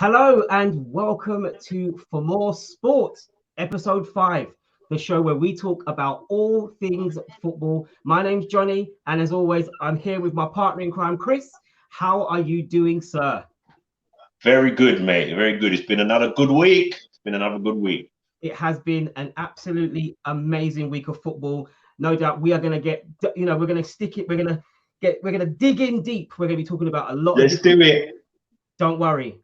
Hello and welcome to For More Sport, Episode 5, the show where we talk about all things football. My name's Johnny, and as always, I'm here with my partner in crime, Chris. How are you doing, sir? Very good, mate. Very good. It's been another good week. It has been an absolutely amazing week of football. No doubt we are going to get, we're going to stick it. We're going to dig in deep. We're going to be talking about a lot of Let's do it. Don't worry,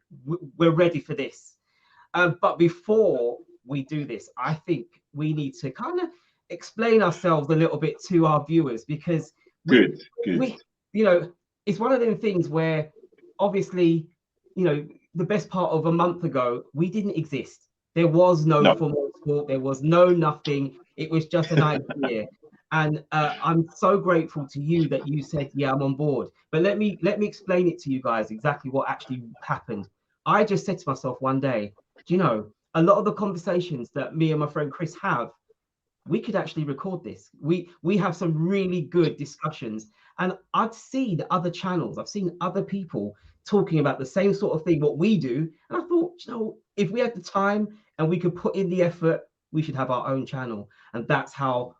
we're ready for this. But before we do this, I think we need to kind of explain ourselves a little bit to our viewers because Good. we it's one of them things where obviously, the best part of a month ago, we didn't exist. There was no formal sport. There was no nothing. It was just an idea. And I'm so grateful to you that you said, yeah, I'm on board. But let me explain it to you guys exactly what actually happened. I just said to myself one day, a lot of the conversations that me and my friend Chris have, we could actually record this. We have some really good discussions. And I've seen other channels, I've seen other people talking about the same sort of thing, what we do. And I thought, if we had the time and we could put in the effort, we should have our own channel. And that's how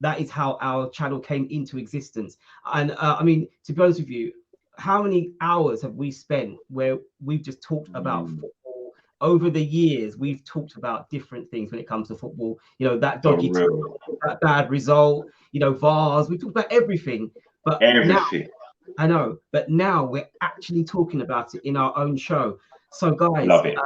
that is how our channel came into existence. And I mean, to be honest with you, how many hours have we spent where we've just talked about football over the years? We've talked about different things when it comes to football. That dodgy, that bad result. VARs. We talked about everything. But everything. Now, I know, but now we're actually talking about it in our own show. So, guys, love it.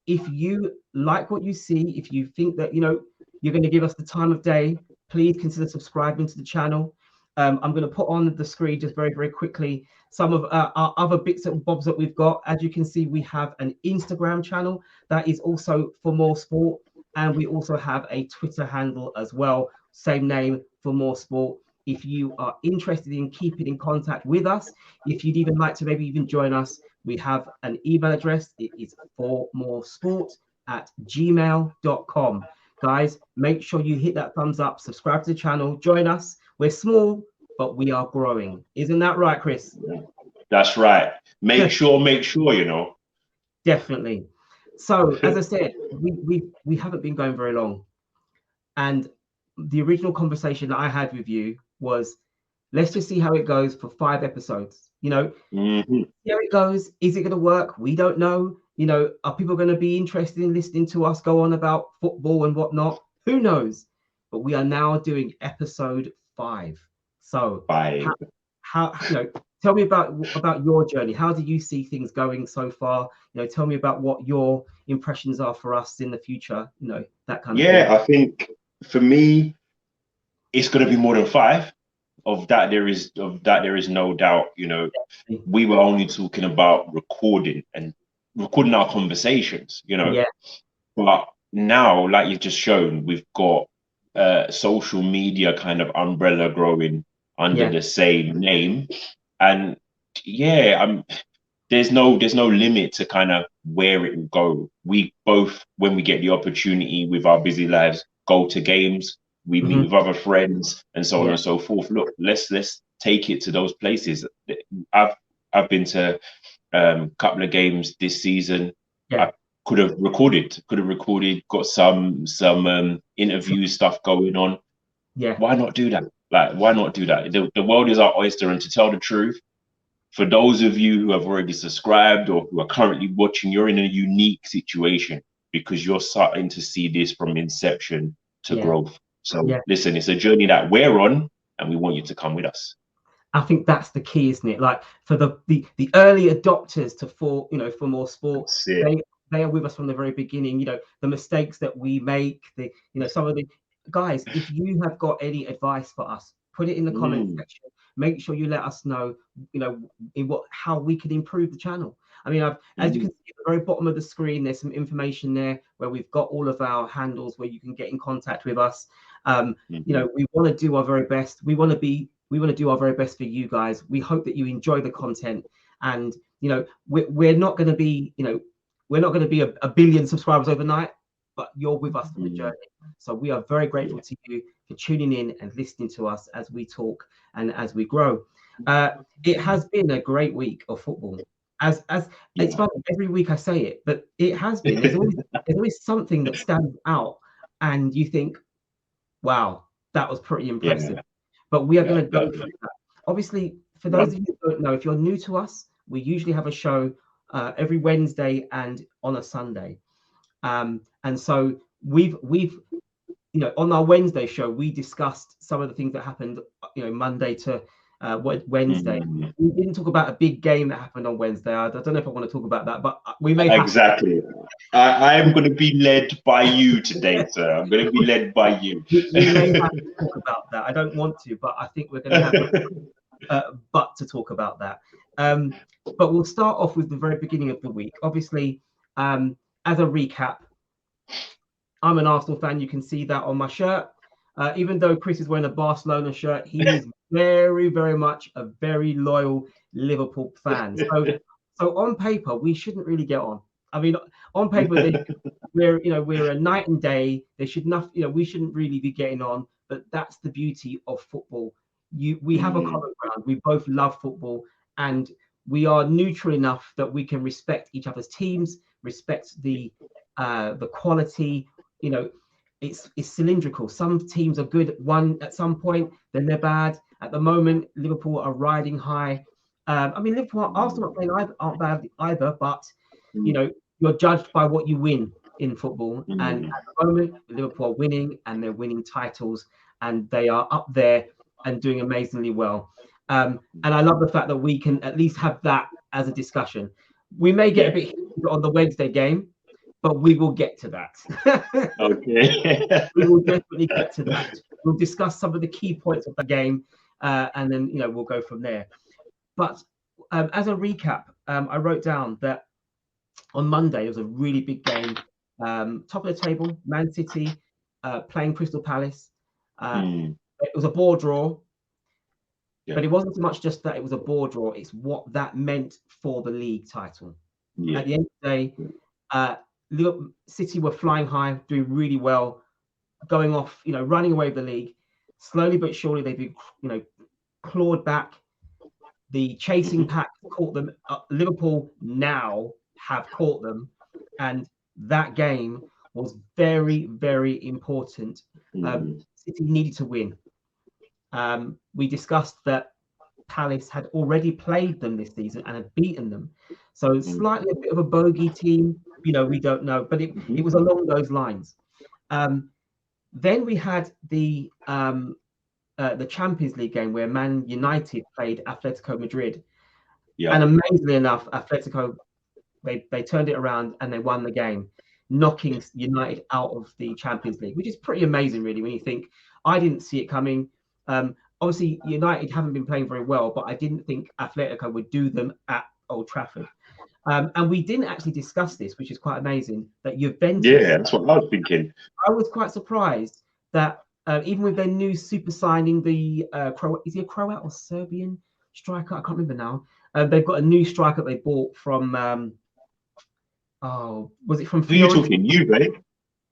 If you like what you see, if you think that you're going to give us the time of day, please consider subscribing to the channel. I'm going to put on the screen just very, very quickly some of our other bits and bobs that we've got. As you can see, we have an Instagram channel that is also For More Sport, and we also have a Twitter handle as well, same name, For More Sport. If you are interested in keeping in contact with us, if you'd even like to maybe even join us, we have an email address. It is formoresport@gmail.com. Guys, make sure you hit that thumbs up, subscribe to the channel, join us. We're small, but we are growing. Isn't that right, Chris? That's right. Make sure, Definitely. So, as I said, we haven't been going very long. And the original conversation that I had with you was, let's just see how it goes for 5 episodes. See how it goes. Is it going to work? We don't know. Are people going to be interested in listening to us go on about football and whatnot? Who knows? But we are now doing episode 5. So how tell me about your journey. How do you see things going so far? Tell me about what your impressions are for us in the future. That kind of thing. Yeah, I think for me, it's going to be more than 5. Of that there is no doubt. We were only talking about recording our conversations. But now, like you've just shown, we've got social media kind of umbrella growing under the same name, and there's no limit to kind of where it will go. We both, when we get the opportunity with our busy lives, go to games, we meet with other friends, and so on and so forth. Look, let's take it to those places. I've been to a couple of games this season. I could have recorded, got some interview stuff going on. Why not do that? Why not do that? The world is our oyster, and to tell the truth, for those of you who have already subscribed or who are currently watching, you're in a unique situation because you're starting to see this from inception to growth. So listen, it's a journey that we're on, and we want you to come with us. I think that's the key, isn't it? Like for the early adopters to For More Sport, they are with us from the very beginning. The mistakes that we make, some of the guys. If you have got any advice for us, put it in the comment section. Make sure you let us know, how we can improve the channel. I mean, as you can see at the very bottom of the screen, there's some information there where we've got all of our handles where you can get in contact with us. We want to do our very best. We want to do our very best for you guys. We hope that you enjoy the content, and we're not going to be a billion subscribers overnight, but you're with us on the journey. So we are very grateful to you for tuning in and listening to us as we talk and as we grow. It has been a great week of football. As Yeah. it's funny, every week I say it, but it has been. There's always something that stands out, and you think, wow, that was pretty impressive. Yeah. But we are going Yeah. to go through that. Obviously, for those Right. of you who don't know, if you're new to us, we usually have a show every Wednesday and on a Sunday. And so we've on our Wednesday show, we discussed some of the things that happened, Monday to Wednesday. Mm. We didn't talk about a big game that happened on Wednesday. I don't know if I want to talk about that, but we may have to. Exactly. I am going to be led by you today, sir. I'm going to be led by you. We may have to talk about that. I don't want to, but I think we're going to have but to talk about that. But we'll start off with the very beginning of the week. Obviously, as a recap, I'm an Arsenal fan. You can see that on my shirt. Even though Chris is wearing a Barcelona shirt, he is very, very much a very loyal Liverpool fan. So on paper, we shouldn't really get on. I mean, on paper, we're a night and day. They should not, we shouldn't really be getting on. But that's the beauty of football. We have a common ground. We both love football, and we are neutral enough that we can respect each other's teams, respect the quality. It's cylindrical. Some teams are good at some point, then they're bad. At the moment, Liverpool are riding high. Liverpool, Arsenal aren't bad either, but you're judged by what you win in football. And at the moment, Liverpool are winning, and they're winning titles, and they are up there and doing amazingly well. And I love the fact that we can at least have that as a discussion. We may get a bit heated on the Wednesday game, but we will get to that. Okay. We will definitely get to that. We'll discuss some of the key points of the game, and then we'll go from there. But as a recap, I wrote down that on Monday it was a really big game. Top of the table, Man City playing Crystal Palace. It was a ball draw, but it wasn't so much just that it was a ball draw. It's what that meant for the league title. At the end of the day, City were flying high, doing really well, going off, running away with the league. Slowly but surely, they've been, clawed back. The chasing pack caught them. Liverpool now have caught them, and that game was very, very important. City needed to win. We discussed that Palace had already played them this season and had beaten them. So slightly a bit of a bogey team, we don't know, but it was along those lines. Then we had the Champions League game where Man United played Atletico Madrid. And amazingly enough, Atletico, they turned it around and they won the game, knocking United out of the Champions League, which is pretty amazing, really, when you think. I didn't see it coming. Obviously, United haven't been playing very well, but I didn't think Atletico would do them at Old Trafford. And we didn't actually discuss this, which is quite amazing, that Juventus... Yeah, that's what I was thinking. I was quite surprised that even with their new super signing, the is he a Croat or Serbian striker? I can't remember now. They've got a new striker they bought from... was it from... Who are you talking? Juve?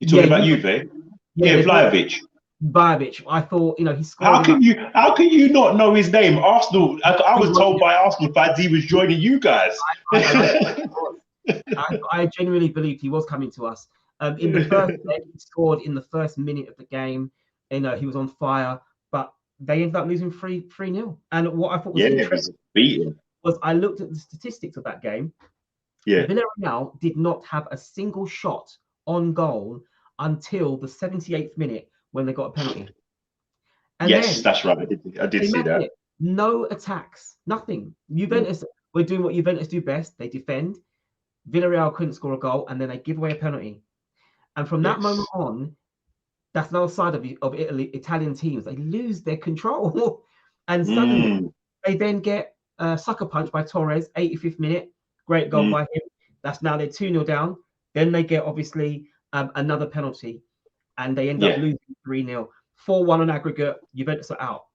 You're talking about Juve? Yeah, Vlahovic. Vlahovic. I thought, he scored. How can you not know his name? Arsenal. I was told by Arsenal fans he was joining you guys. I genuinely believed he was coming to us. In the first leg, he scored in the first minute of the game. He was on fire, but they ended up losing 3-0. And what I thought was interesting was I looked at the statistics of that game. Yeah. Villarreal did not have a single shot on goal until the 78th minute when they got a penalty. And yes, that's right. I did see that. No attacks, nothing. Juventus were doing what Juventus do best. They defend. Villarreal couldn't score a goal, and then they give away a penalty. And from that moment on, that's another side of Italy, Italian teams. They lose their control. And suddenly they then get a sucker punch by Torres, 85th minute. Great goal by him. That's now they're 2-0 down. Then they get, obviously, another penalty. And they end up losing 3-0. 4-1 on aggregate. Juventus are out.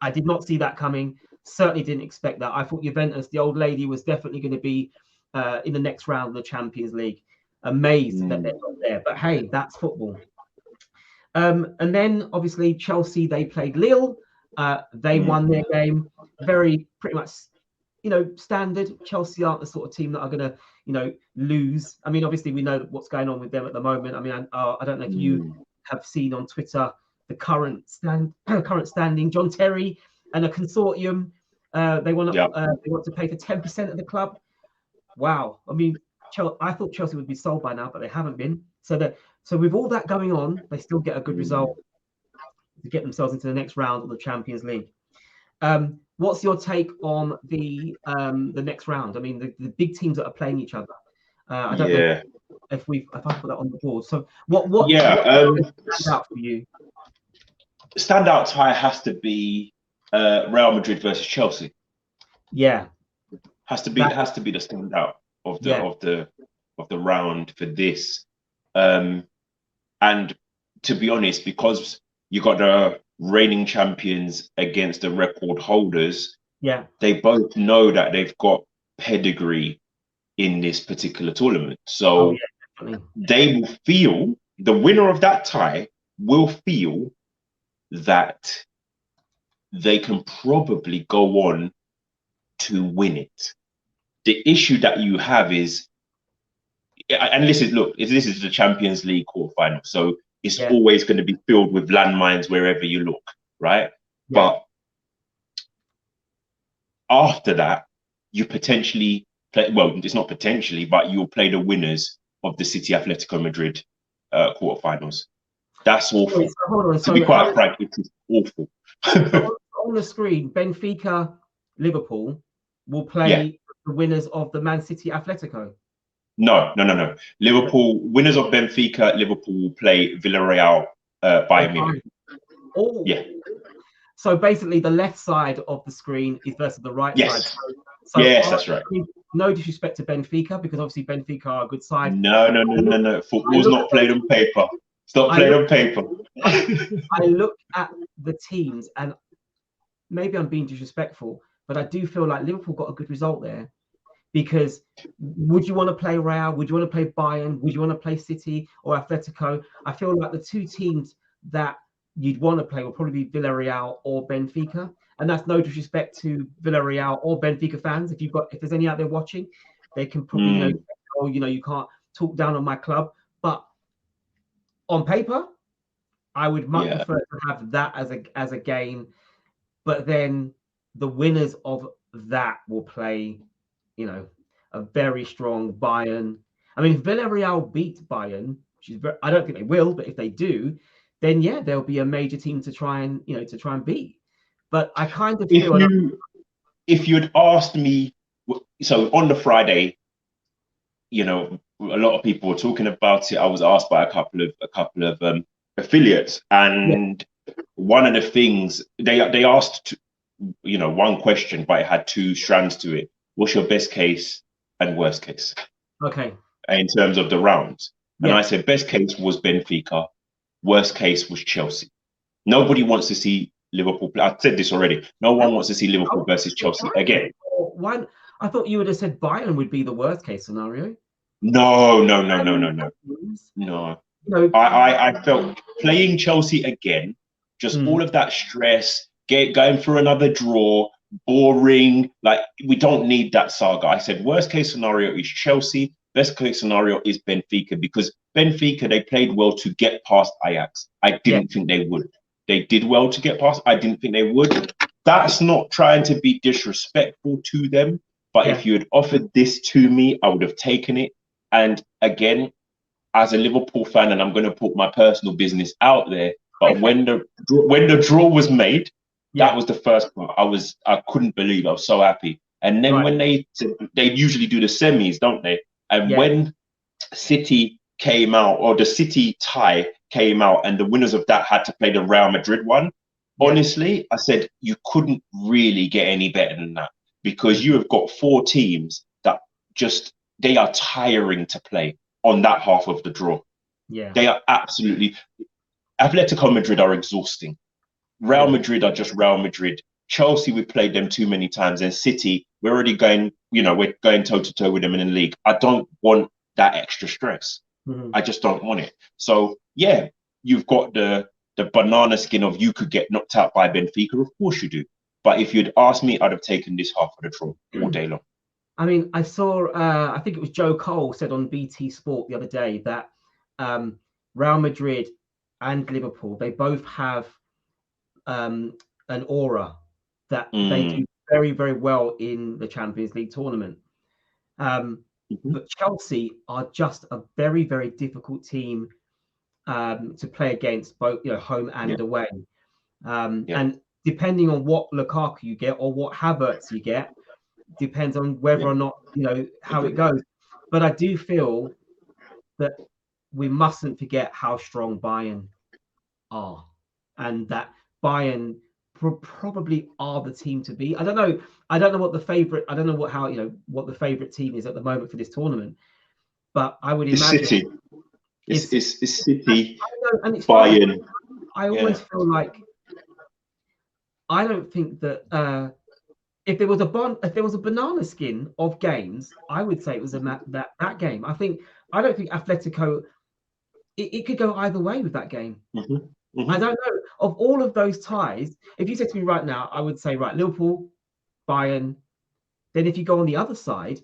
I did not see that coming. Certainly didn't expect that. I thought Juventus, the old lady, was definitely going to be in the next round of the Champions League. Amazed that they're not there. But hey, that's football. And then, obviously, Chelsea, they played Lille. They won their game. Very pretty much standard. Chelsea aren't the sort of team that are going to, lose. I mean, obviously, we know what's going on with them at the moment. I mean, I don't know if you have seen on Twitter the current standing. John Terry and a consortium. They want to pay for 10% of the club. Wow. I mean, I thought Chelsea would be sold by now, but they haven't been. So with all that going on, they still get a good result to get themselves into the next round of the Champions League. What's your take on the next round? I mean, the big teams that are playing each other. I don't know if I put that on the board. So what stands out for you? Standout tie has to be Real Madrid versus Chelsea. Yeah, has to be the standout of the round for this. And to be honest, because you got the reigning champions against the record holders, they both know that they've got pedigree in this particular tournament. So they will feel, the winner of that tie will feel that they can probably go on to win it. The issue that you have is, and this is the Champions League quarterfinal, so it's always going to be filled with landmines wherever you look, right? But after that, you potentially play, well, it's not potentially, but you'll play the winners of the City Atletico Madrid quarterfinals. That's awful. To be quite frank, it is awful. On the screen, Benfica, Liverpool will play the winners of the Man City Atletico. No. Liverpool, winners of Benfica, Liverpool will play Villarreal, Bayern Munich. Oh, yeah. So basically, the left side of the screen is versus the right side. So yes, that's right. No disrespect to Benfica, because obviously Benfica are a good side. No. Football's not played on paper. Stop playing on paper. I look at the teams, and maybe I'm being disrespectful, but I do feel like Liverpool got a good result there. Because would you want to play Real? Would you want to play Bayern? Would you want to play City or Atletico? I feel like the two teams that you'd want to play will probably be Villarreal or Benfica. And that's no disrespect to Villarreal or Benfica fans. If there's any out there watching, they can probably you can't talk down on my club. But on paper, I would much prefer to have that as a game. But then the winners of that will play, a very strong Bayern. I mean, if Villarreal beat Bayern, I don't think they will, but if they do, then there'll be a major team to try and beat. But I kind of feel if you'd asked me, so on the Friday, a lot of people were talking about it. I was asked by a couple of affiliates, and one of the things they asked, one question, but it had two strands to it. What's your best case and worst case? Okay. In terms of the rounds. And I said best case was Benfica, worst case was Chelsea. Nobody wants to see Liverpool play. I said this already. No one wants to see Liverpool versus Chelsea again. Why? I thought you would have said Bayern would be the worst case scenario. No. I felt playing Chelsea again, just all of that stress, going for another draw, boring, like we don't need that saga. I said worst case scenario is Chelsea, best case scenario is Benfica, because Benfica, they played well to get past Ajax. I didn't think they would. They did well to get past. I didn't think they would. That's not trying to be disrespectful to them, but if you had offered this to me, I would have taken it. And again, as a Liverpool fan, and I'm going to put my personal business out there, but when the draw was made, that was the first part. I couldn't believe. I was so happy. And then when they usually do the semis, don't they? And when City came out, or the City tie came out, and the winners of that had to play the Real Madrid one, honestly, I said you couldn't really get any better than that, because you have got four teams that they are tiring to play on that half of the draw. Yeah, they are absolutely. Atletico Madrid are exhausting. Real Madrid are just Real Madrid. Chelsea, we played them too many times, and City, we're already going, we're going toe to toe with them in the league. I don't want that extra stress. I just don't want it. So you've got the banana skin of you could get knocked out by Benfica. Of course you do. But if you'd asked me, I'd have taken this half of the draw all day long. I mean, I saw, I think it was Joe Cole said on BT Sport the other day that Real Madrid and Liverpool, they both have an aura that they do very, very well in the Champions League tournament. But Chelsea are just a very, very difficult team to play against, both home and away. And depending on what Lukaku you get or what Havertz you get, depends on whether or not how it goes. But I do feel that we mustn't forget how strong Bayern are, and that Bayern probably are the team to beat. I don't know what the favorite. I don't know what the favorite team is at the moment for this tournament. But I would imagine City. It's City. And it's Bayern. I always feel like I don't think that if there was a banana skin of games, I would say it was that game. I don't think Atletico. It could go either way with that game. I don't know. Of all of those ties, if you said to me right now, I would say Liverpool, Bayern. Then if you go on the other side,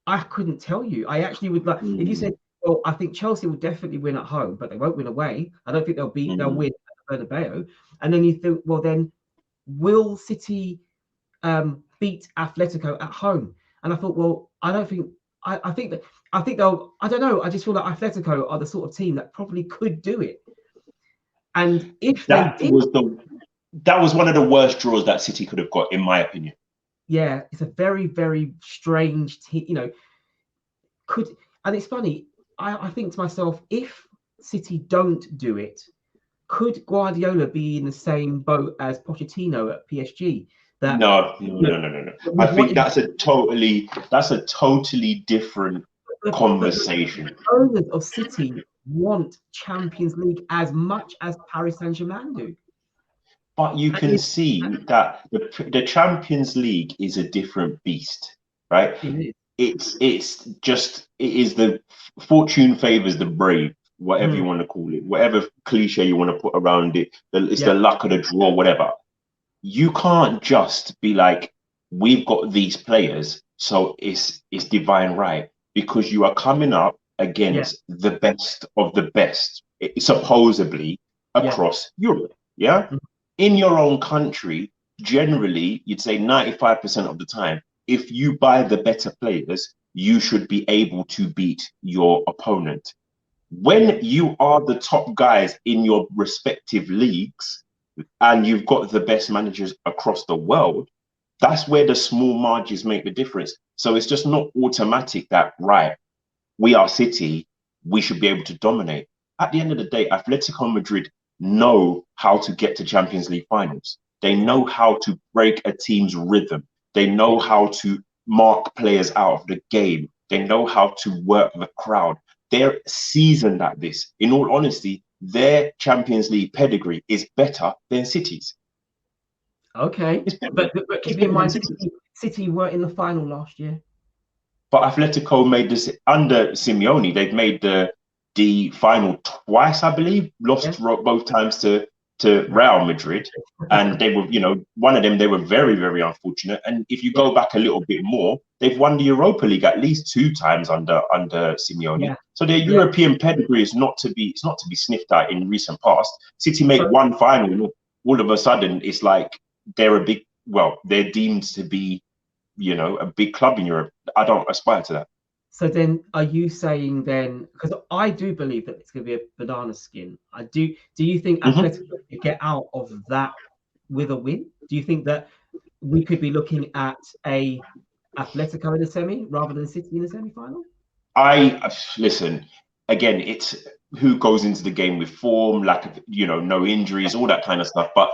I couldn't tell you. I actually would like if you said, well, I think Chelsea will definitely win at home, but they won't win away. I don't think they'll win at the Bernabeu. And then you think, well, then will City beat Atletico at home? And I thought, well, I don't think. I think they'll. I don't know. I just feel like Atletico are the sort of team that probably could do it. And if that was one of the worst draws that City could have got, in my opinion. Yeah, it's a very, very strange team. And it's funny. I think to myself, if City don't do it, could Guardiola be in the same boat as Pochettino at PSG? No. I think that's a totally different conversation. The owners of City want Champions League as much as Paris Saint-Germain do. But you can see that the Champions League is a different beast, right? It is the fortune favors the brave, whatever you want to call it, whatever cliche you want to put around it. It's the luck of the draw, whatever. You can't just be like, we've got these players, so it's divine right, because you are coming up against the best of the best, supposedly across Europe. Yeah. In your own country, generally, you'd say 95% of the time, if you buy the better players, you should be able to beat your opponent. When you are the top guys in your respective leagues and you've got the best managers across the world, that's where the small margins make the difference. So it's just not automatic that, right, we are City, we should be able to dominate. At the end of the day, Atletico Madrid know how to get to Champions League finals. They know how to break a team's rhythm. They know how to mark players out of the game. They know how to work the crowd. They're seasoned at this. In all honesty, their Champions League pedigree is better than City's. Okay, but keep in mind, City were in the final last year. But Atletico made this under Simeone. They've made the final twice, I believe. Lost both times to Real Madrid, and they were, one of them, they were very, very unfortunate. And if you go back a little bit more, they've won the Europa League at least 2 times under Simeone. So their European pedigree is not to be sniffed at in recent past. City make one final, and all of a sudden it's like they're they're deemed to be, a big club in Europe. I don't aspire to that. So then, are you saying then? Because I do believe that it's going to be a banana skin. I do. Do you think Atletico could get out of that with a win? Do you think that we could be looking at a Atletico in a semi rather than City in a semi-final? I listen again. It's who goes into the game with form, lack of no injuries, all that kind of stuff. But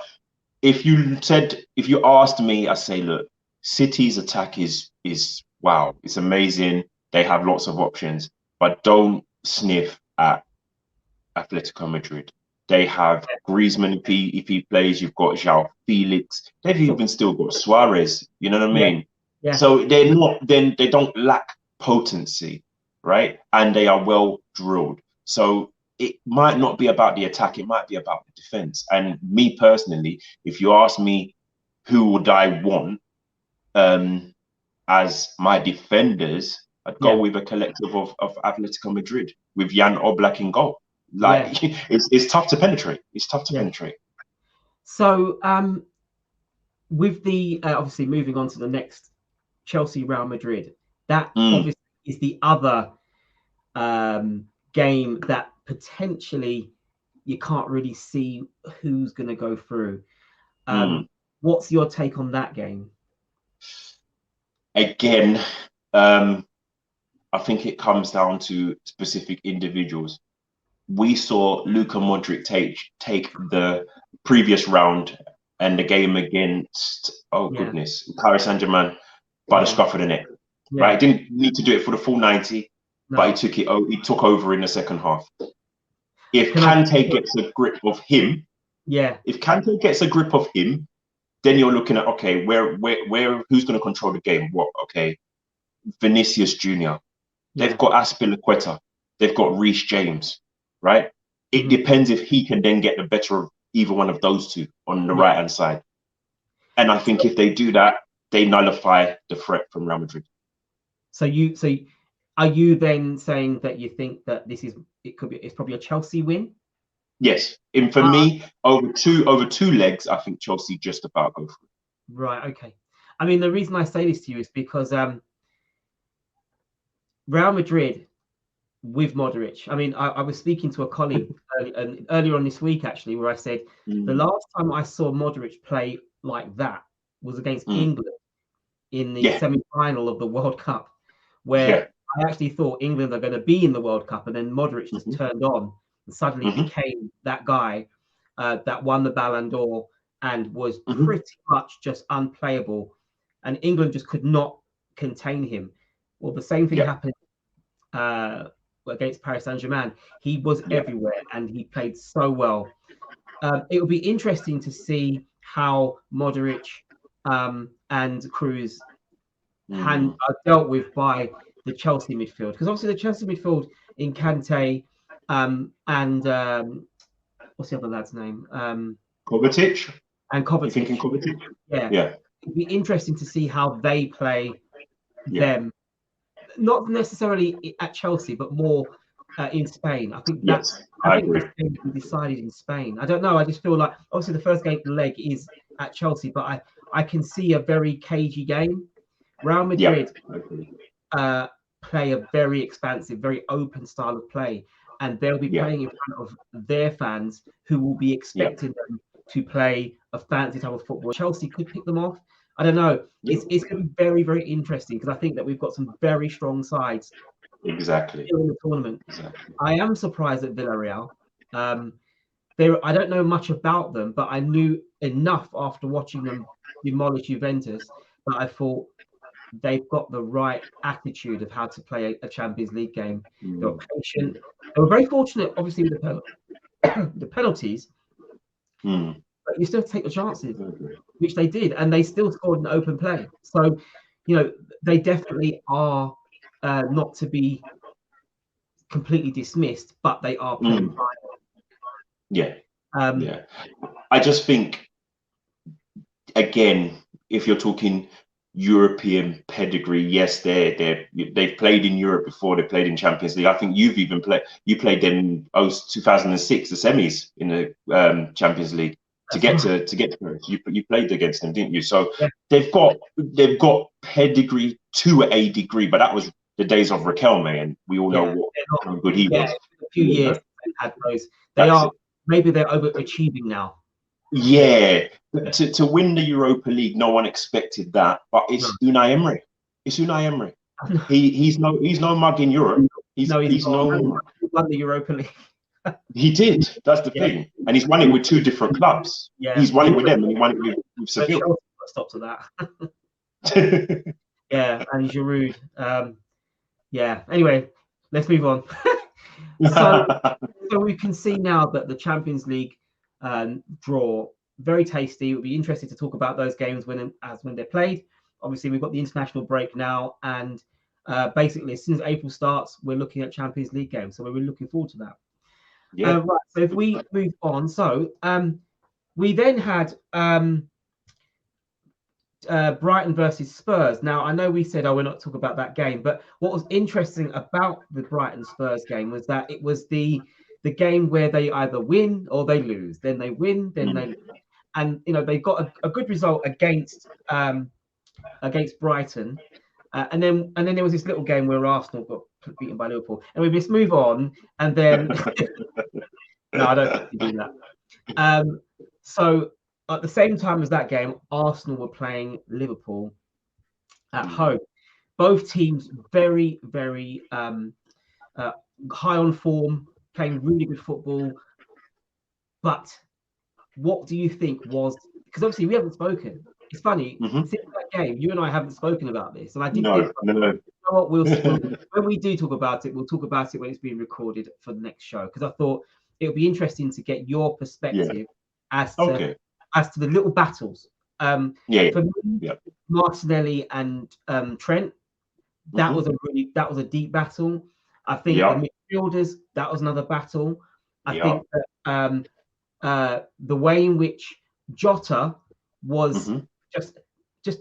if you asked me, I say, look, City's attack is wow, it's amazing. They have lots of options, but don't sniff at Atletico Madrid. They have Griezmann if he plays. You've got João Felix. They've even still got Suarez. You know what I mean? Yeah. So they're not. Then they don't lack potency, right? And they are well drilled. So it might not be about the attack. It might be about the defense. And me personally, if you ask me, who would I want as my defenders, I'd go with a collective of Atletico Madrid with Jan Oblak in goal. Like it's tough to penetrate. It's tough to penetrate. So with the obviously moving on to the next Chelsea Real Madrid, that obviously is the other game that potentially you can't really see who's going to go through. What's your take on that game? Again, I think it comes down to specific individuals. We saw Luka Modric take the previous round and the game against Paris Saint-Germain by the scruff of the neck. Right, didn't need to do it for the full 90, but he took over in the second half. If Kante gets a grip of him, then you're looking at where who's going to control the game? Vinicius Jr. They've got Aspilicueta. They've got Reece James, right? It depends if he can then get the better of either one of those two on the right-hand side. And I think if they do that, they nullify the threat from Real Madrid. So are you then saying that you think that it's probably a Chelsea win? Yes. And for me, over two legs, I think Chelsea just about go through. Right, okay. I mean, the reason I say this to you is because Real Madrid with Modric. I mean, I was speaking to a colleague earlier on this week, actually, where I said the last time I saw Modric play like that was against England in the semi-final of the World Cup, where I actually thought England are going to be in the World Cup, and then Modric just turned on and suddenly became that guy that won the Ballon d'Or and was pretty much just unplayable, and England just could not contain him. Well, the same thing happened against Paris Saint-Germain. He was everywhere and he played so well. It will be interesting to see how Modric and Kroos are dealt with by the Chelsea midfield, because obviously the Chelsea midfield in Kante and what's the other lad's name? Kovacic. And Kovacic. You thinking Kovacic? Yeah. It'd be interesting to see how they play them. Not necessarily at Chelsea, but more in Spain. I think this game will be decided in Spain. I don't know. I just feel like obviously the first game leg is at Chelsea, but I can see a very cagey game. Real Madrid play a very expansive, very open style of play, and they'll be playing in front of their fans who will be expecting them to play a fancy type of football. Chelsea could pick them off. I don't know. It's going to be very, very interesting because I think that we've got some very strong sides in the tournament. I am surprised at Villarreal. I don't know much about them, but I knew enough after watching them demolish Juventus that I thought they've got the right attitude of how to play a Champions League game. They were patient. They were very fortunate, obviously, with the penalties. But you still take the chances, which they did, and they still scored an open play. So, they definitely are not to be completely dismissed, but they are playing fine. I just think, again, if you're talking European pedigree, yes, they've played in Europe before. They played in Champions League. I think you've even played them in 2006, the semis in the Champions League. To get to Paris, you played against them, didn't you? So they've got pedigree to a degree, but that was the days of Riquelme, and we all know how good he was. A few years had those. Maybe they're overachieving now. Yeah, to win the Europa League, no one expected that, but it's Unai Emery. It's Unai Emery. He's no mug in Europe. He won the Europa League. He did. That's the thing, and he's won it with two different clubs. He's won it with them, and he won it with Seville. Stop to that. And Giroud. Anyway, let's move on. So we can see now that the Champions League draw very tasty. It would be interesting to talk about those games when they're played. Obviously, we've got the international break now, and basically as soon as April starts, we're looking at Champions League games. So we're really looking forward to that. Right. So if we move on, so we then had Brighton versus Spurs. Now, I know we said, oh, we're not talking about that game, but what was interesting about the Brighton Spurs game was that it was the game where they either win or they lose. Then they win, then they lose. And they got a good result against Brighton. And then there was this little game where Arsenal got beaten by Liverpool. And we just move on. And then no, I don't think we do that. So at the same time as that game, Arsenal were playing Liverpool at home. Both teams very, very high on form, playing really good football. But what do you think was, because obviously we haven't spoken. It's funny, since that game, you and I haven't spoken about this. And I did think, no. You know what, we'll when we do talk about it, we'll talk about it when it's being recorded for the next show. Because I thought it would be interesting to get your perspective as to the little battles. For me, Martinelli and Trent, that was a deep battle. I think the midfielders, that was another battle. I think that the way in which Jota was just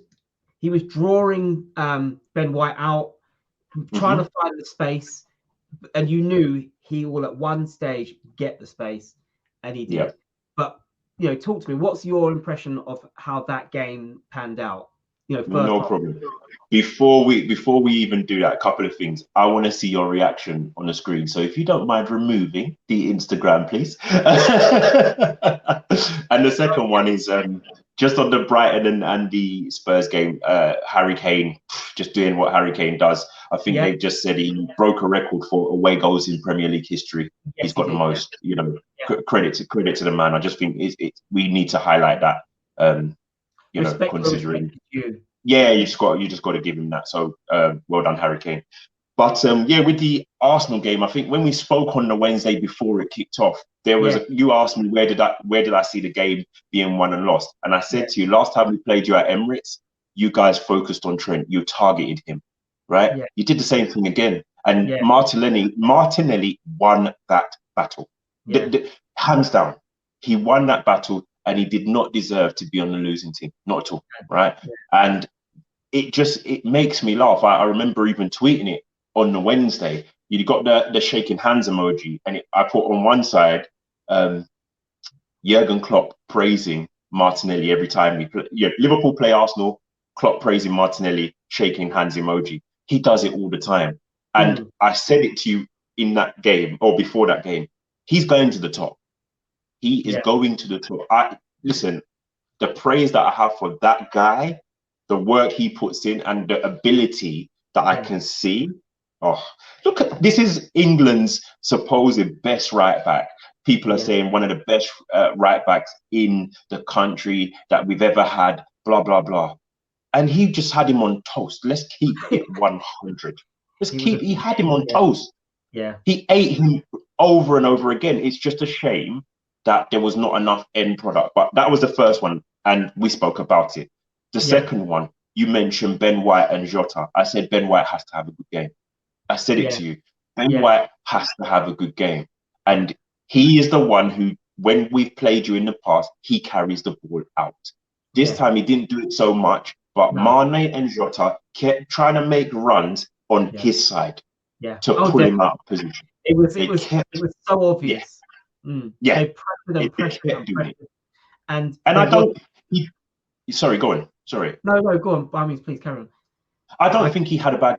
he was drawing Ben White out, trying to find the space, and you knew he will at one stage get the space, and he did. But talk to me. What's your impression of how that game panned out? No problem. Before we even do that, a couple of things. I want to see your reaction on the screen. So if you don't mind removing the Instagram, please. And the second one is just on the Brighton and the Spurs game. Harry Kane just doing what Harry Kane does. I think they just said he broke a record for away goals in Premier League history. He's got the most. Credit to the man. I just think we need to highlight that. Considering you just got to give him that. So well done, Harry Kane. But with the Arsenal game, I think when we spoke on the Wednesday before it kicked off, there was you asked me where did I see the game being won and lost, and I said to you last time we played you at Emirates, you guys focused on Trent, you targeted him, right? You did the same thing again, and Martinelli won that battle, hands down. He won that battle. And he did not deserve to be on the losing team, not at all, right? And it makes me laugh. I remember even tweeting it on the Wednesday. You got the shaking hands emoji, and I put on one side Jurgen Klopp praising Martinelli every time we play. Liverpool play Arsenal, Klopp praising Martinelli, shaking hands emoji. He does it all the time. And I said it to you in that game or before that game. He's going to the top. He is going to the top. Listen, the praise that I have for that guy, the work he puts in, and the ability that I can see. Oh, look at this! Is England's supposed best right back. People are saying one of the best right backs in the country that we've ever had. Blah blah blah. And he just had him on toast. Let's keep it 100. He had him on toast. Yeah. He ate him over and over again. It's just a shame that there was not enough end product. But that was the first one, and we spoke about it. The second one, you mentioned Ben White and Jota. I said Ben White has to have a good game. I said it to you. Ben White has to have a good game. And he is the one who, when we've played you in the past, he carries the ball out. This time he didn't do it so much, but Mane and Jota kept trying to make runs on his side to pull him out of position. It was so obvious. They pressured. And I don't. Sorry, go on. Sorry. No, go on. By means, please carry on. I don't think he had a bad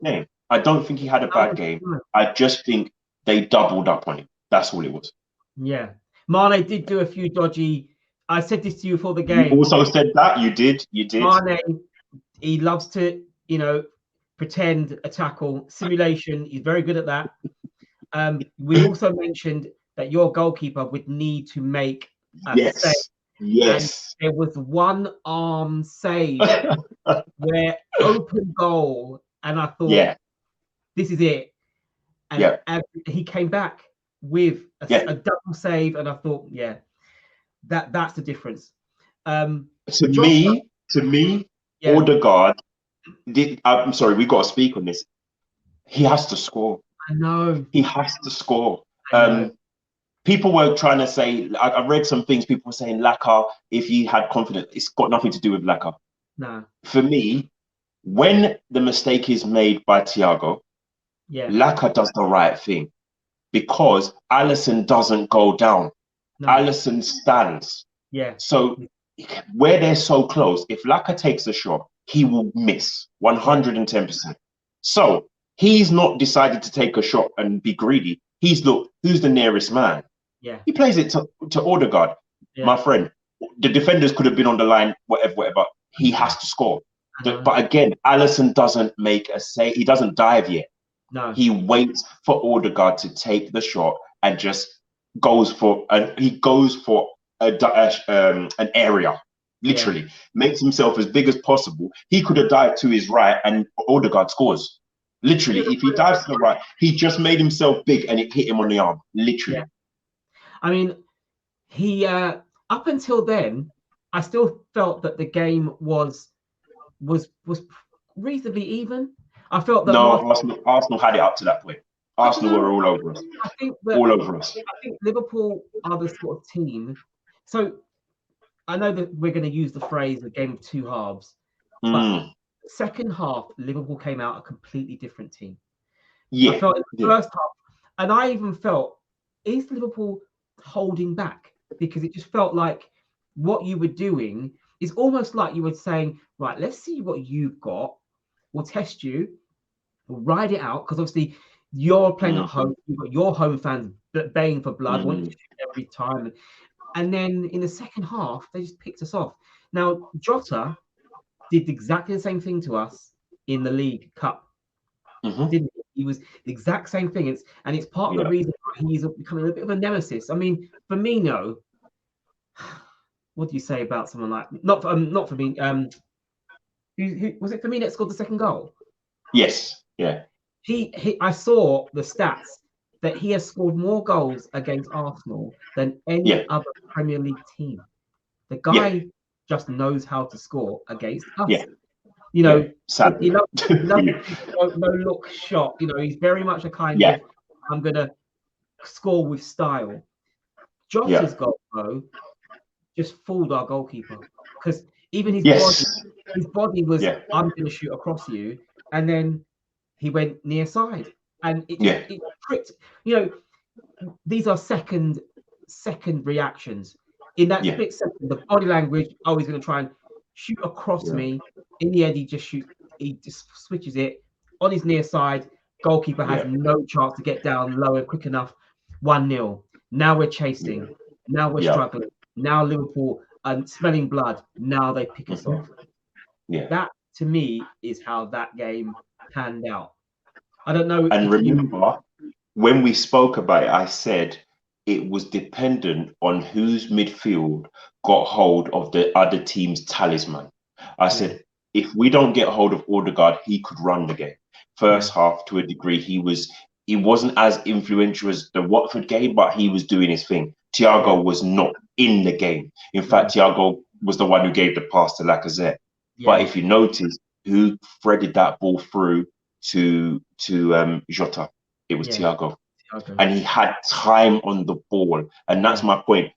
game. I just think they doubled up on him. That's all it was. Yeah, Mane did do a few dodgy. I said this to you before the game. You also said that you did. Mane, he loves to, pretend a tackle, simulation. He's very good at that. We also mentioned that your goalkeeper would need to make a save. Yes. And there was one arm save where open goal, and I thought, this is it. And he came back with a double save, and I thought, that's the difference. To me, Odegaard did. I'm sorry, we got to speak on this. He has to score. I know. He has to score. People were trying to say, I read some things, people were saying Laka, if he had confidence, it's got nothing to do with Laka. No. For me, when the mistake is made by Thiago, Yeah. Laka does the right thing because Allison doesn't go down. No. Allison stands. Yeah. So where they're so close, if Laka takes a shot, he will miss 110%. So he's not decided to take a shot and be greedy. He's look, who's the nearest man? Yeah. He plays it to Odegaard. Yeah. My friend, the defenders could have been on the line, whatever. He has to score. But again, Allison doesn't make a save. He doesn't dive yet. No. He waits for Odegaard to take the shot and just goes for an area. Literally makes himself as big as possible. He could have dived to his right and Odegaard scores. Literally, if he dives to the right, he just made himself big and it hit him on the arm. Literally. Yeah. I mean, he up until then, I still felt that the game was reasonably even. I felt that Arsenal had it up to that point. Arsenal were all over us. I think that all over us. I think Liverpool are the sort of team. So I know that we're going to use the phrase "a game of two halves," but second half, Liverpool came out a completely different team. Yeah, I felt in the first half, and I even felt, is Liverpool holding back? Because it just felt like what you were doing is almost like you were saying, right, let's see what you've got. We'll test you. We'll ride it out. Because obviously you're playing at home. You've got your home fans baying for blood, wanting to shoot every time. And then in the second half, they just picked us off. Now, Jota did exactly the same thing to us in the League Cup. Didn't he? He was the exact same thing. It's part of the reason why he's becoming a bit of a nemesis. I mean, Firmino, what do you say about someone like not for me? Who was it? Firmino that scored the second goal. Yes. Yeah. I saw the stats that he has scored more goals against Arsenal than any other Premier League team. The guy just knows how to score against us. Yeah. You know, he loves no look shot. You know, he's very much a kind of I'm gonna score with style. Jota's goal though just fooled our goalkeeper because even his body was I'm gonna shoot across you, and then he went near side, and it tripped. You know, these are second reactions. In that split second, the body language, he's going to try and shoot across me. In the end, he just switches it on his near side. Goalkeeper has no chance to get down low and quick enough. 1-0. Now we're chasing. Now we're struggling. Now Liverpool smelling blood. Now they pick us off. That to me is how that game panned out. I don't know. And remember, when we spoke about it, I said it was dependent on whose midfield got hold of the other team's talisman. I said, if we don't get hold of Odegaard, he could run the game. First half, to a degree, he wasn't as influential as the Watford game, but he was doing his thing. Thiago was not in the game. In fact, Thiago was the one who gave the pass to Lacazette. But if you notice, who threaded that ball through to Jota? It was Thiago. And he had time on the ball. And that's my point.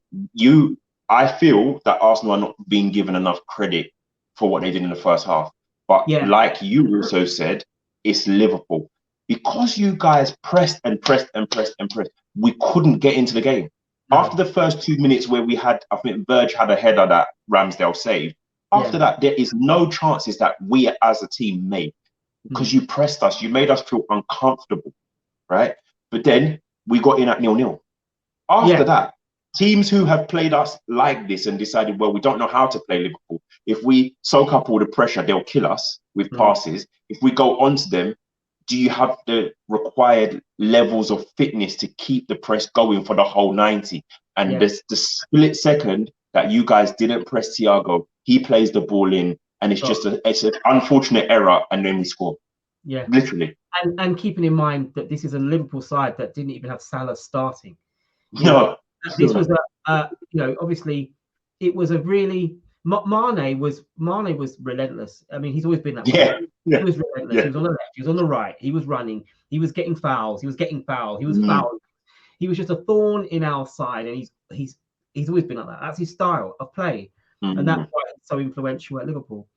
I feel that Arsenal are not being given enough credit for what they did in the first half. But like you also said, it's Liverpool. Because you guys pressed and pressed and pressed and pressed, we couldn't get into the game. After the first 2 minutes where we had, I think Verge had a header that Ramsdale saved. After that, there is no chances that we as a team made. Because you pressed us, you made us feel uncomfortable, right? But then we got in at 0-0. After that, teams who have played us like this and decided, well, we don't know how to play Liverpool. If we soak up all the pressure, they'll kill us with passes. If we go onto them, do you have the required levels of fitness to keep the press going for the whole 90? And the split second that you guys didn't press Thiago, he plays the ball in, and it's an unfortunate error, and then we score. Yeah, literally. And keeping in mind that this is a Liverpool side that didn't even have Salah starting. This was obviously it was a really Mane was relentless. I mean, he's always been that way. He was relentless. He was on the left. He was on the right. He was running. He was getting fouls. He was fouled. He was just a thorn in our side, and he's always been like that. That's his style of play, and that's why he's so influential at Liverpool.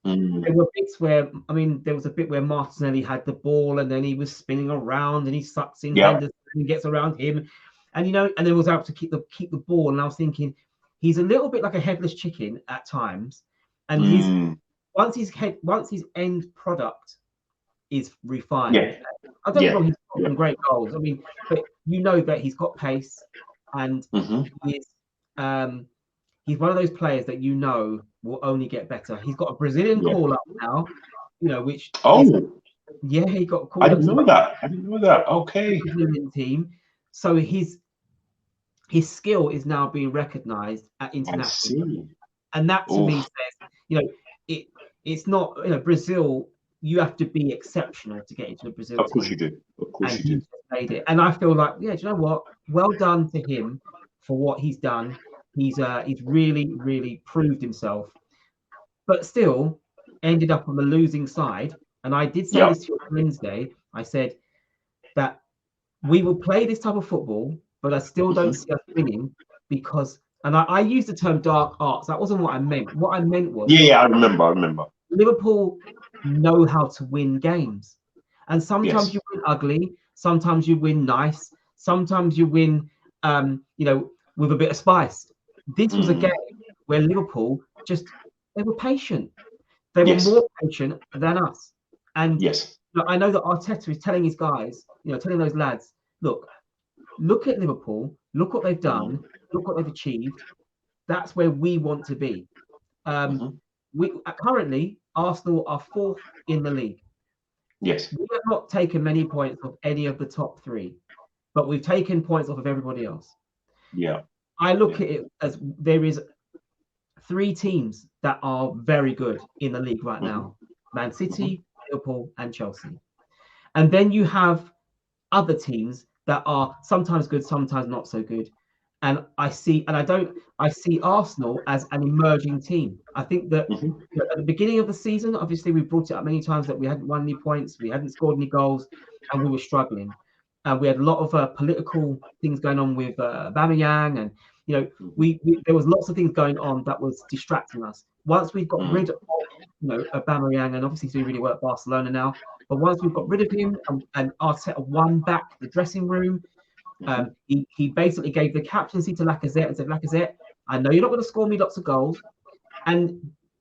There were bits where, I mean, there was a bit where Martinelli had the ball and then he was spinning around and he sucks in Henderson and gets around him, and and then was able to keep the ball. And I was thinking, he's a little bit like a headless chicken at times, and once his end product is refined. I don't get wrong, he's got some great goals. I mean, but that he's got pace, and he's one of those players that will only get better. He's got a Brazilian call up now, which he got called. I didn't know that. Okay. Brazilian team. So his skill is now being recognized at international, and that to me says, it's not Brazil. You have to be exceptional to get into the Brazil team. Of course you do. Of course you do. Made it, and I feel like, do you know what? Well done to him for what he's done. He's really, really proved himself, but still ended up on the losing side. And I did say this to you on Wednesday. I said that we will play this type of football, but I still don't see us winning because, and I used the term dark arts. That wasn't what I meant. What I meant was, I remember. Liverpool know how to win games, and sometimes you win ugly, sometimes you win nice, sometimes you win, with a bit of spice. This was a game where Liverpool they were patient. They were more patient than us. And I know that Arteta is telling his guys, telling those lads, look at Liverpool, look what they've done, look what they've achieved. That's where we want to be. We currently, Arsenal are 4th in the league. Yes. We have not taken many points off any of the top 3, but we've taken points off of everybody else. Yeah. I look at it as there is 3 teams that are very good in the league right now: Man City, Liverpool, and Chelsea. And then you have other teams that are sometimes good, sometimes not so good. And I see Arsenal as an emerging team. I think that at the beginning of the season, obviously we brought it up many times that we hadn't won any points, we hadn't scored any goals, and we were struggling. We had a lot of political things going on with Aubameyang, and there was lots of things going on that was distracting us. Once we've got rid of Aubameyang, and obviously he's doing really well at Barcelona now, but once we've got rid of him and Arteta won back the dressing room, he basically gave the captaincy to Lacazette and said, Lacazette, I know you're not going to score me lots of goals, and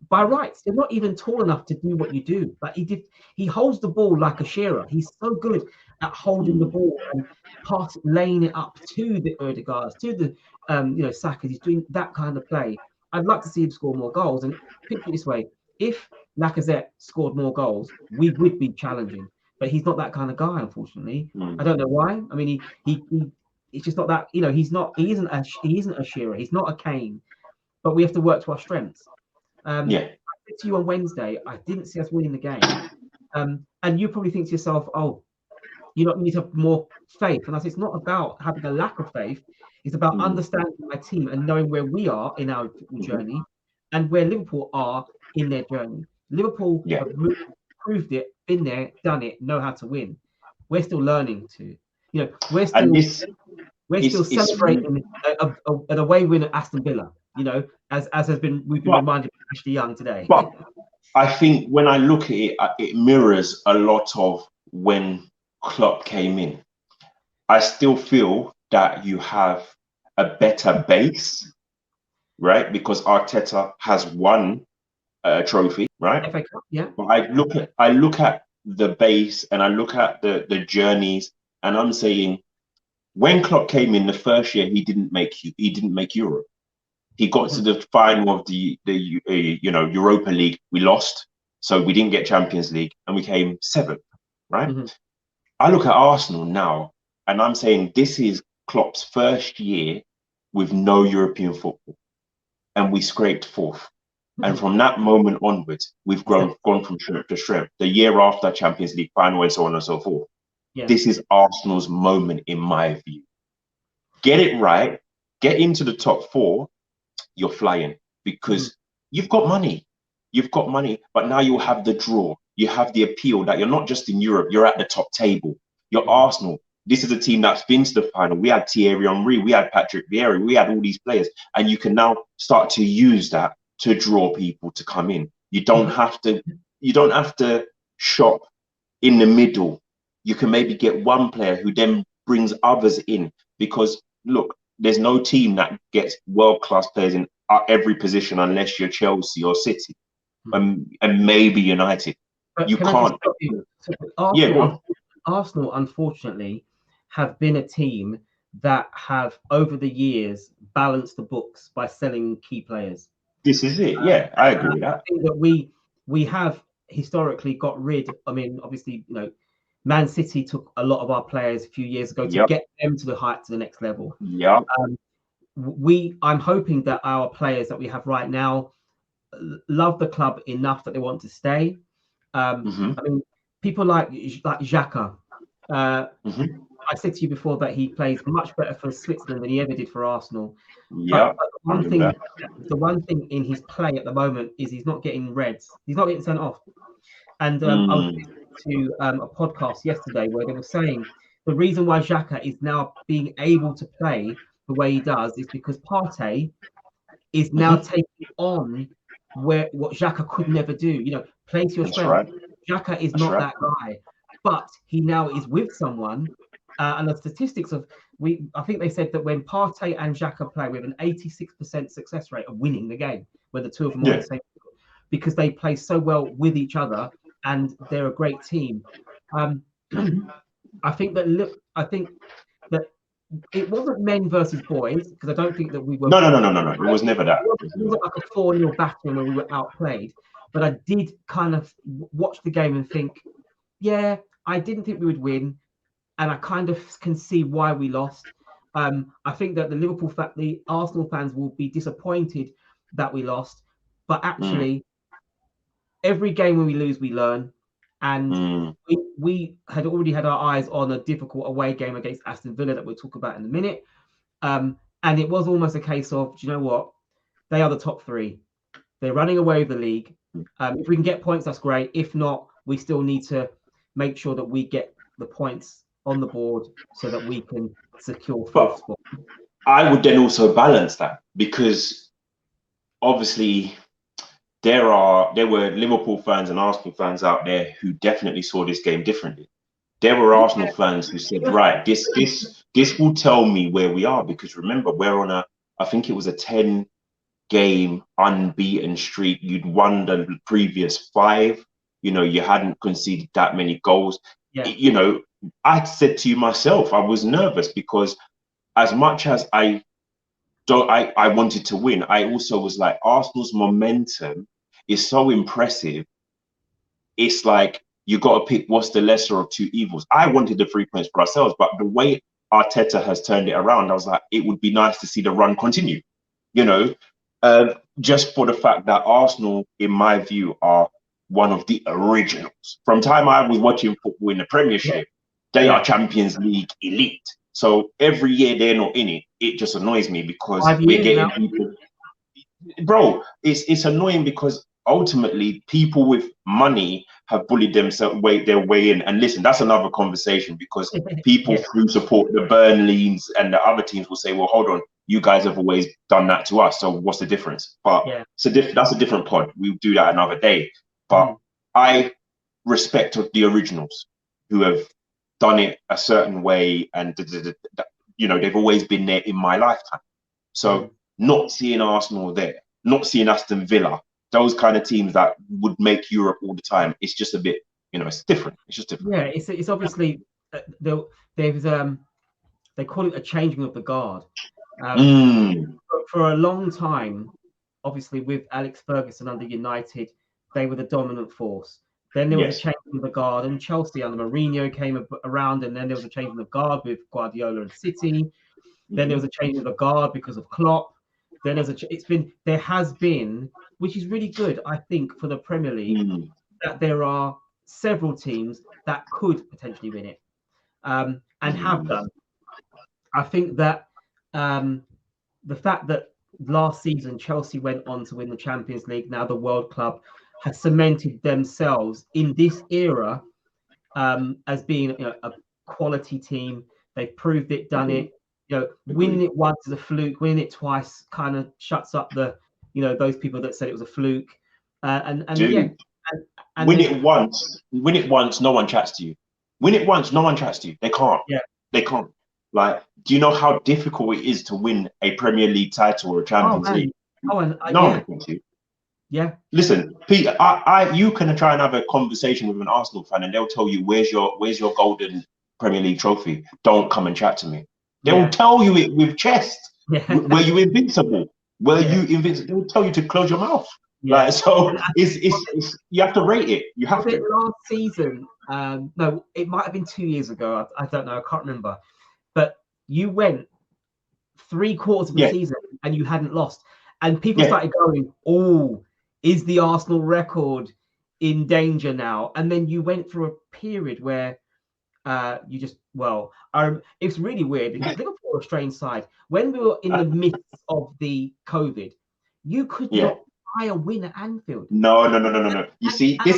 by rights, they're not even tall enough to do what you do. But he holds the ball like a Shearer. He's so good at holding the ball and laying it up to the Odegaards, to the Saka. He's doing that kind of play. I'd like to see him score more goals. And picture it this way: if Lacazette scored more goals, we would be challenging. But he's not that kind of guy, unfortunately. I don't know why. I mean, it's just not that. He isn't a Shearer. He's not a Kane. But we have to work to our strengths. I said to you on Wednesday, I didn't see us winning the game. And you probably think to yourself, oh, you need to have more faith. And I said, it's not about having a lack of faith. It's about understanding my team and knowing where we are in our journey and where Liverpool are in their journey. Liverpool have proved it, been there, done it, know how to win. We're still learning to. We're still celebrating an away win at Aston Villa. As we've been reminded of Ashley Young today. But I think when I look at it, it mirrors a lot of when Klopp came in. I still feel that you have a better base, right? Because Arteta has won a trophy, right? FA Cup, yeah. But I look at the base and I look at the journeys, and I'm saying when Klopp came in the first year, he didn't make Europe. He got to the final of the Europa League. We lost, so we didn't get Champions League, and we came 7th, right? I look at Arsenal now, and I'm saying this is Klopp's first year with no European football, and we scraped 4th. And from that moment onwards, we've gone from strength to strength. The year after Champions League final, and so on and so forth. This is Arsenal's moment, in my view. Get it right, get into the top 4. You're flying because you've got money, but now you'll have the draw. You have the appeal that you're not just in Europe, you're at the top table. You're Arsenal. This is a team that's been to the final. We had Thierry Henry, we had Patrick Vieira, we had all these players, and you can now start to use that to draw people to come in. You don't have to shop in the middle. You can maybe get one player who then brings others in, because look, there's no team that gets world-class players in every position unless you're Chelsea or City, and maybe United. But You can't. So Yeah, go on. Arsenal, unfortunately, have been a team that have, over the years, balanced the books by selling key players. This is it. Yeah, I agree with that. I think that we have historically got rid. I mean, obviously, Man City took a lot of our players a few years ago to get them to the next level. Yeah. I'm hoping that our players that we have right now love the club enough that they want to stay. I mean, people like Xhaka. I said to you before that he plays much better for Switzerland than he ever did for Arsenal. Yeah. The one thing in his play at the moment is he's not getting reds. He's not getting sent off. And I was listening to a podcast yesterday where they were saying the reason why Xhaka is now being able to play the way he does is because Partey is now taking on what Xhaka could never do. Play to your strength. Right. Xhaka is not that guy, but he now is with someone. And the statistics I think they said that when Partey and Xhaka play, we have an 86% success rate of winning the game, where the two of them are on the same field, because they play so well with each other and they're a great team. I think that it wasn't men versus boys, because I don't think that we were. No. It was never that. It wasn't like a 4-0 battle where we were outplayed. But I did kind of watch the game and think, yeah, I didn't think we would win. And I kind of can see why we lost. I think that the Arsenal fans will be disappointed that we lost. But actually, every game when we lose, we learn. And we had already had our eyes on a difficult away game against Aston Villa that we'll talk about in a minute. And it was almost a case of, do you know what? They are the top three. They're running away with the league. If we can get points, that's great. If not, we still need to make sure that we get the points on the board so that we can secure fourth spot. I would then also balance that, because obviously there were Liverpool fans and Arsenal fans out there who definitely saw this game differently. There were Arsenal fans who said, right, this will tell me where we are, because remember, we're on I think it was a 10-game unbeaten streak. You'd won the previous 5. You hadn't conceded that many goals. Yeah. I said to you myself, I was nervous, because as much as I wanted to win, I also was like, Arsenal's momentum is so impressive. It's like, you got to pick what's the lesser of two evils. I wanted the 3 points for ourselves, but the way Arteta has turned it around, I was like, it would be nice to see the run continue. Just for the fact that Arsenal, in my view, are one of the originals. From time I was watching football in the Premiership, they are Champions League elite. So every year they're not in it, it just annoys me, because we're getting people. Bro, it's annoying, because ultimately people with money have bullied themselves their way in. And listen, that's another conversation, because people who support the Burnleys and the other teams will say, well, hold on, you guys have always done that to us, so what's the difference? But that's a different pod. We'll do that another day. But I respect the originals who have done it a certain way, and they've always been there in my lifetime. So not seeing Arsenal there, not seeing Aston Villa, those kind of teams that would make Europe all the time, it's just a bit, it's different. It's just different. Yeah, it's obviously there's they call it a changing of the guard. For a long time, obviously with Alex Ferguson under United, they were the dominant force. Then there was a change of the guard, and Chelsea under Mourinho came around, and then there was a change of the guard with Guardiola and City. Then there was a change of the guard because of Klopp. Then there has been, which is really good, I think, for the Premier League, that there are several teams that could potentially win it, and have done. I think that the fact that last season Chelsea went on to win the Champions League, now the World Club, has cemented themselves in this era as being a quality team. They've proved it, done it. Winning it once is a fluke. Winning it twice kind of shuts up the those people that said it was a fluke. And Dude, yeah, and win there's it once. Win it once. No one chats to you. Win it once. No one chats to you. They can't. yeah. They can't. Like, do you know how difficult it is to win a Premier League title or a Oh Champions man. League? Oh, and No yeah, one can to you. yeah, Listen, Pete, you can try and have a conversation with an Arsenal fan, and they'll tell you where's your golden Premier League trophy. Don't come and chat to me. They will yeah, tell you it with chest. yeah, Were you invincible? Were yeah, you invincible? They will tell you to close your mouth. yeah. Like, so, And I it's you have to rate it. You have was it to. last season? No, it might have been 2 years ago. I don't know. I can't remember. But you went 3/4 of the Yeah, season and you hadn't lost, and people yeah. started going, "Oh, is the Arsenal record in danger now?" And then you went through a period where you just it's really weird because Liverpool are a strange side. When we were in the midst of the COVID, you could Yeah. not buy a win at Anfield. No, no, no, no, no, no. You see, And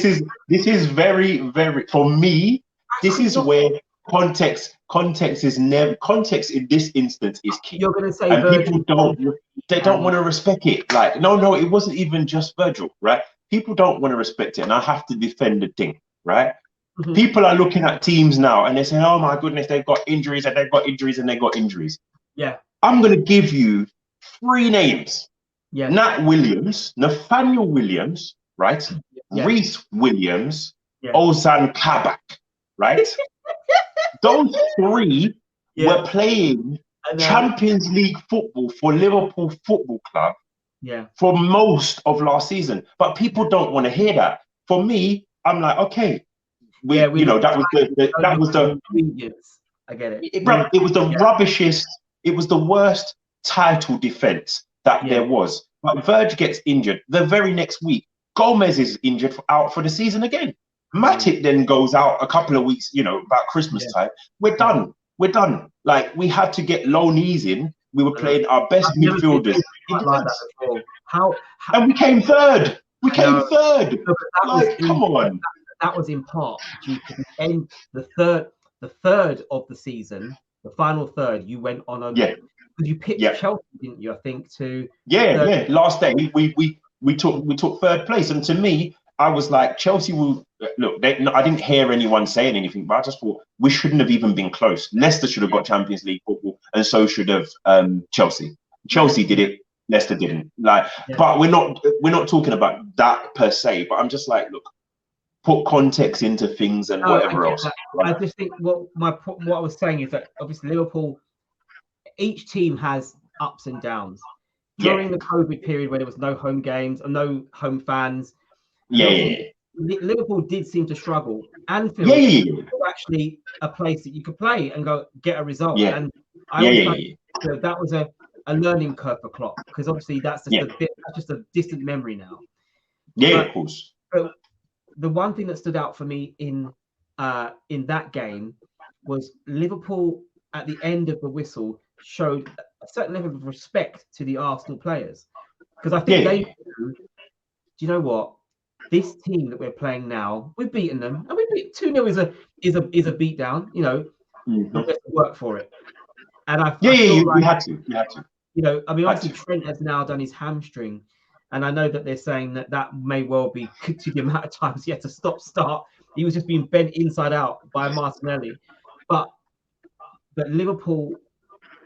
this is very, very for me. I This could is not. where context in this instance is key, You're going to say and people Virgil don't want to respect it. Like, no, it wasn't even just Virgil, right? People don't want to respect it, and I have to defend the thing, right? Mhm. People are looking at teams now and they're saying, "Oh my goodness, they've got injuries and they've got injuries and they've got injuries." Yeah, I'm going to give you three names. yeah, Nat Williams, Nathaniel Williams, right? yeah, Reese Williams, yeah, Ozan Kabak, right? Those three yeah, were playing and Champions League football for Liverpool Football Club yeah, for most of last season. But people don't want to hear that. For me, I'm like, okay, yeah. We look that was don't that look was at the the ingredients. I get it. it was the Yeah, rubbishest, it was the worst title defense that yeah, there was. But Verge gets injured the very next week. Gomez is injured out for the season again. Matic then goes out a couple of weeks, about Christmas yeah, time. We're yeah. done. We're done. Like, we had to get low knees in. We were I know. playing our best I've never seen midfielders anything in quite like that defense. before. How And we came third. We I know. came third. No, but Like, come on. that was in part due to the third of the season, the final third. You went on a Yeah, because you picked yeah. Chelsea, didn't you? I think to Yeah, third. yeah. Last day we took third place, and to me, I was like, Chelsea will look. No, I didn't hear anyone saying anything, but I just thought we shouldn't have even been close. Leicester should have got Champions League football, and so should have Chelsea. Yeah, Chelsea did it. Leicester didn't. Like, yeah. but we're not talking about that per se. But I'm just like, look, put context into things and No, I whatever get else. that. I Right? just think what I was saying is that obviously Liverpool, each team has ups and downs. Yeah, During the COVID period where there was no home games and no home fans, yeah, Liverpool yeah, Liverpool did seem to struggle. yeah, Anfield yeah, yeah, was actually a place that you could play and go get a result. yeah, And I yeah, always yeah, found yeah, that was a learning curve for Klopp because obviously that's just yeah, that's just a distant memory now. yeah, yeah, But of course. the one thing that stood out for me in that game was Liverpool at the end of the whistle showed a certain level of respect to the Arsenal players because I Yeah, think they yeah, knew, do you know what? This team that we're playing now, we've beaten them, and we beat 2-0 is a beatdown. yeah. We have to work for it. And Yeah, I yeah, feel we like, had to. We had to. I mean, Had obviously to. Trent has now done his hamstring, and I know that they're saying that may well be to the amount of times he had to start. He was just being bent inside out by Martinelli, but Liverpool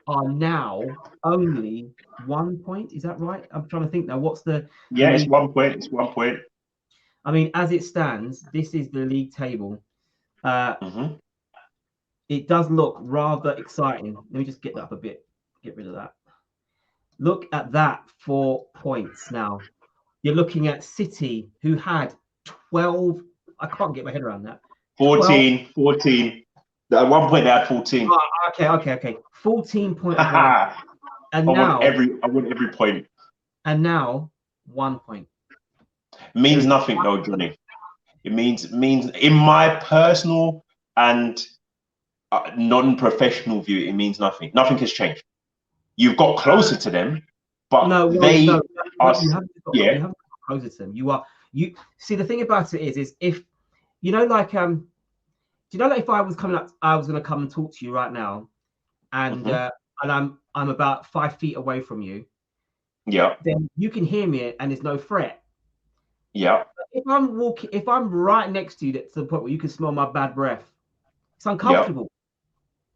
are now only 1 point. Is that right? I'm trying to think now. What's the Yeah, it's league? 1 point. It's 1 point. I mean, as it stands, this is the league table. Mm-hmm. It does look rather exciting. Let me just get that up a bit. Get rid of that. Look at that, 4 points now. You're looking at City, who had 12. I can't get my head around that. 12. 14. At 1 point, they had 14. Oh, okay. 14-point advantage. I And want now, every point. 1 point. There Means is nothing though, Johnny. It means in my personal and non-professional view, it means nothing. Nothing has changed. You've got closer to them, but no, they are. you haven't got, Yeah. you haven't got closer to them. You see the thing about it is if like do you know that if I was coming up, I was going to come and talk to you right now, and Mm-hmm. I'm about 5 feet away from you, Yeah. then you can hear me and there's no threat. Yeah. If I'm right next to you, that's the point where you can smell my bad breath. It's Yeah. uncomfortable.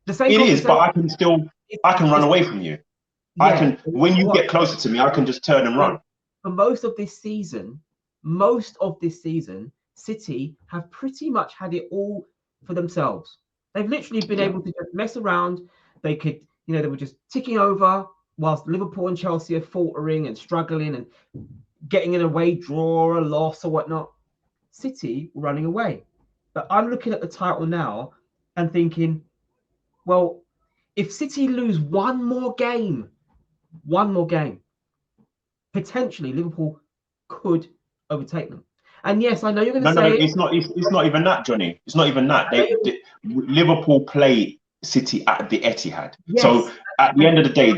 The same It is, but conversation. I can run It's away from you. I yeah. can, when you get closer to me, I can just turn and run. For most of this season, City have pretty much had it all for themselves. They've literally been Yeah. able to just mess around. They could, they were just ticking over whilst Liverpool and Chelsea are faltering and struggling and getting an away draw or a loss or whatnot. City running away. But I'm looking at the title now and thinking, well, if City lose one more game, potentially Liverpool could overtake them. And yes, I know you're going to No, say it's not. It's not even that, Johnny. It's not even that. Liverpool play City at the Etihad. yes, So at the end of the day,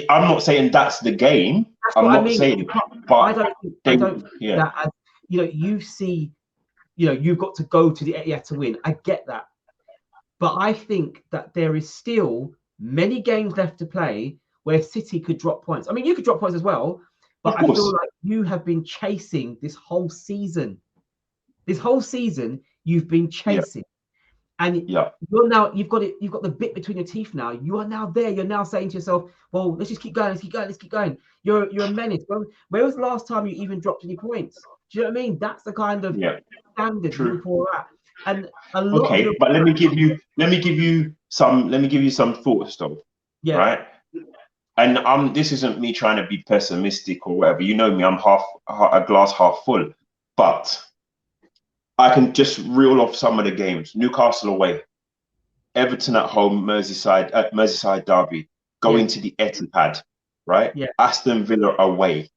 I'm not saying that's the game. that's I'm what I not mean. saying, I but don't they, think yeah, that as you see, you've got to go to the Etihad to win. I get that, but I think that there is still many games left to play where City could drop points. I mean, you could drop points as well, but of I feel course, like you have been chasing this whole season. This whole season, you've been yeah, chasing. And yeah, you've got the bit between your teeth now. You are now there. You're now saying to yourself, well, let's just keep going, let's keep going. You're a menace. Where was the last time you even dropped any points? Do you know what I mean? That's the kind of yeah, standard true. Liverpool are at. And a lot of Okay, but let me give you some thoughts though, yeah, right? And this isn't me trying to be pessimistic or whatever. You know me, I'm a glass half full. But I can just reel off some of the games. Newcastle away, Everton at home, Merseyside derby, going yeah, to the Etihad, right? yeah, Aston Villa away,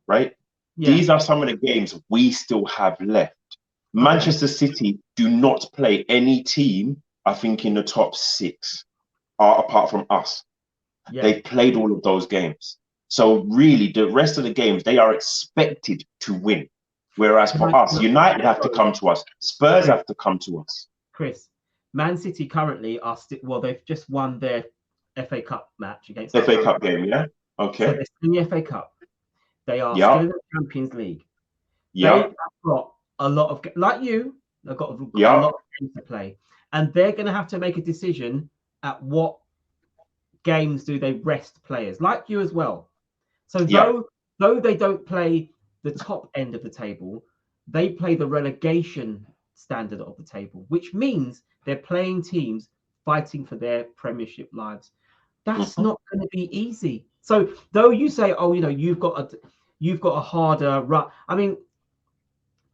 right? yeah. These are some of the games we still have left. Okay. Manchester City do not play any team, I think, in the top six, apart from us. Yeah. They played all of those games. So really, the rest of the games, they are expected to win. Whereas Can I, for us, can United have to sorry, come to us. Spurs Chris, have to come to us. Man City currently are they've just won their FA Cup match against FA Southampton. Cup game, yeah? So Okay. they're still in the FA Cup. They are still Yeah. in the Champions League. They Yeah. have got a lot of, like you, they've got a Yeah. lot of games to play. And they're going to have to make a decision at what games do they rest players, like you as well. So Yeah. though they don't play the top end of the table, they play the relegation standard of the table, which means they're playing teams fighting for their Premiership lives. That's Mm-hmm. not going to be easy. So though you say, oh, you've got a harder run. I mean,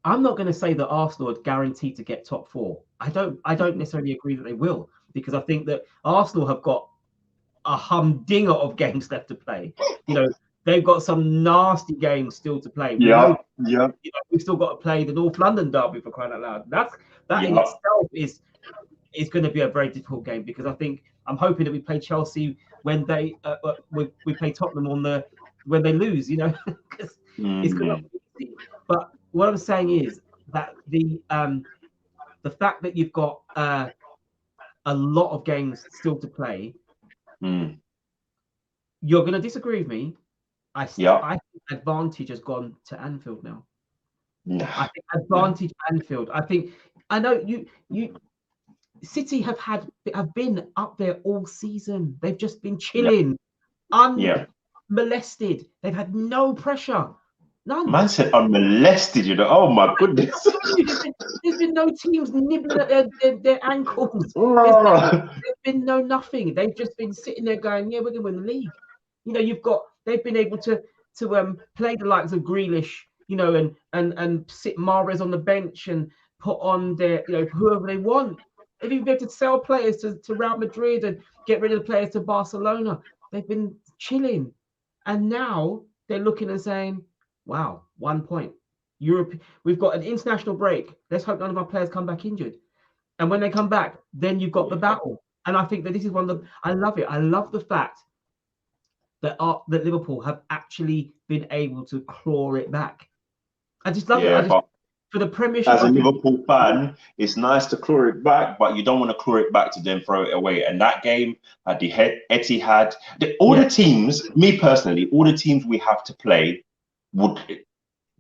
I'm not going to say that Arsenal are guaranteed to get top four. I don't necessarily agree that they will, because I think that Arsenal have got a humdinger of games left to play. They've got some nasty games still to play. We know, Yeah. Yeah. we've still got to play the North London derby, for crying out loud. That in Yeah. itself is going to be a very difficult game, because I'm hoping that we play Chelsea when we play Tottenham when they lose, because it's going to Mm-hmm. be easy. But what I'm saying is that the fact that you've got a lot of games still to play, Mm. you're going to disagree with me. I Yeah. think advantage has gone to Anfield now. Nah. I think Nah. advantage Anfield. I know you City have been up there all season. They've just been Yeah. chilling, Yeah. unmolested. They've had no pressure, none. Man said unmolested, Oh my goodness. There's been no teams nibbling at their ankles. There's Oh. been no nothing. They've just been sitting there going, yeah, we're going to win the league. They've been able to play the likes of Grealish, and sit Mahrez on the bench and put on their, whoever they want. They've even been able to sell players to Real Madrid and get rid of the players to Barcelona. They've been chilling. And now they're looking and saying, wow, 1 point. We've got an international break. Let's hope none of our players come back injured. And when they come back, then you've got the battle. And I think that this is one of the, I love it. I love the fact that Liverpool have actually been able to claw it back. I just love it. Yeah, but For the Premiership, as a Liverpool fan, it's nice to claw it back, but you don't want to claw it back to then throw it away. And that game at the Etihad, all the teams, me personally, all the teams we have to play would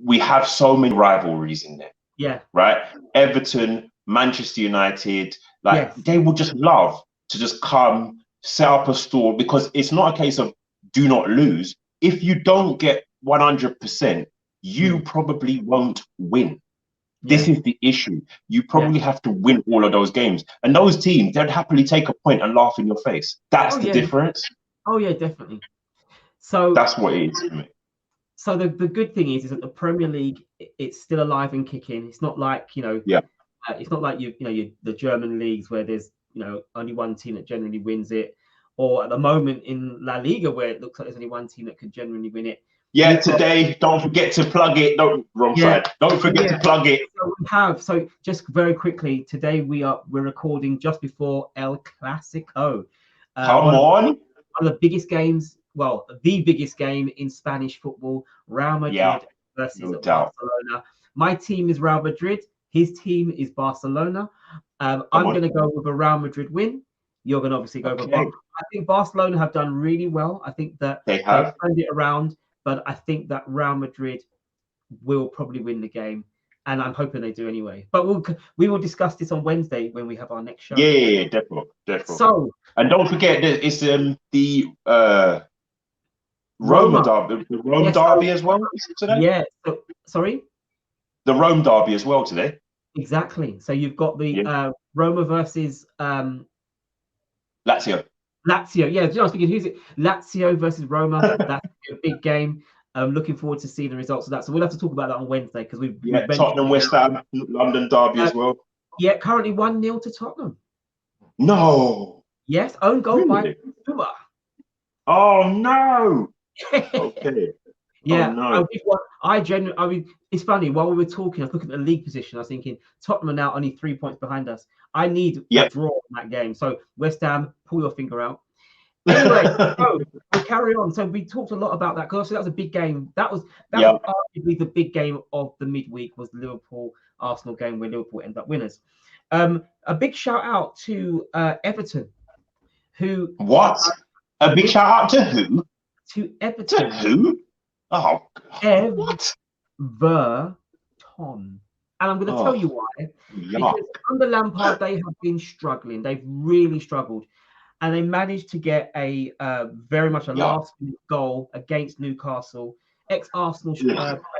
we have so many rivalries in there. Yeah. Right? Everton, Manchester United, like they would just love to just come set up a store, because it's not a case of do not lose. If you don't get 100%, you probably won't win. This is the issue. You probably have to win all of those games. And those teams, they'd happily take a point and laugh in your face. That's the difference. Oh, yeah, definitely. So that's what it is for me. So the good thing is that the Premier League, it's still alive and kicking. It's not like, it's not like the German leagues where there's only one team that generally wins it, or at the moment in La Liga where it looks like there's only one team that could generally win it. Yeah, today, don't forget to plug it. Wrong side. Don't forget to plug it. So we have. So just very quickly, today we're recording just before El Clasico. Come on. One of the biggest games. Well, the biggest game in Spanish football, Real Madrid versus Barcelona. My team is Real Madrid. His team is Barcelona. I'm going to go with a Real Madrid win. You're going to obviously go with Barcelona. I think Barcelona have done really well. I think that they've turned it around, but I think that Real Madrid will probably win the game, and I'm hoping they do anyway. But we will discuss this on Wednesday when we have our next show. Yeah, definitely. So, and don't forget that it's the Roma derby, the Rome derby as well today. Yeah. So, sorry. The Rome derby as well today. Exactly. So you've got the Roma versus Lazio. Lazio. Yeah. I was thinking, who's it? Lazio versus Roma. That's a big game. I'm looking forward to seeing the results of that. So we'll have to talk about that on Wednesday because we've Tottenham West Ham London derby as well. Yeah, currently 1-0 to Tottenham. No. Yes, own goal by Puma. Oh no. Okay. Yeah. Oh, no. I mean, it's funny. While we were talking, I was looking at the league position. I was thinking Tottenham are now only 3 points behind us. I need a draw in that game. So West Ham, pull your finger out. Anyway, we'll carry on. So we talked a lot about that because that was a big game. That was arguably the big game of the midweek, was the Liverpool Arsenal game where Liverpool ended up winners. A big shout out to Everton, who a big shout out to who? To Everton. To who? Oh, what? Everton. And I'm going to tell you why. Because under Lampard, they have been struggling. They've really struggled. And they managed to get a very much a last-minute goal against Newcastle. Ex-Arsenal player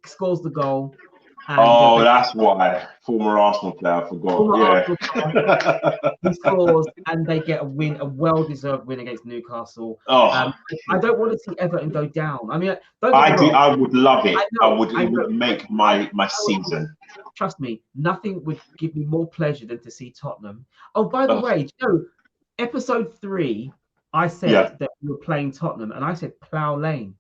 scores the goal. And that's why. Former Arsenal player, I forgot. He scores, and they get a win, a well-deserved win against Newcastle. I don't want to see Everton go down. I mean, I would love it. It would make my season. Trust me, nothing would give me more pleasure than to see Tottenham. Oh, by the way, episode 3, I said that we were playing Tottenham, and I said Plough Lane.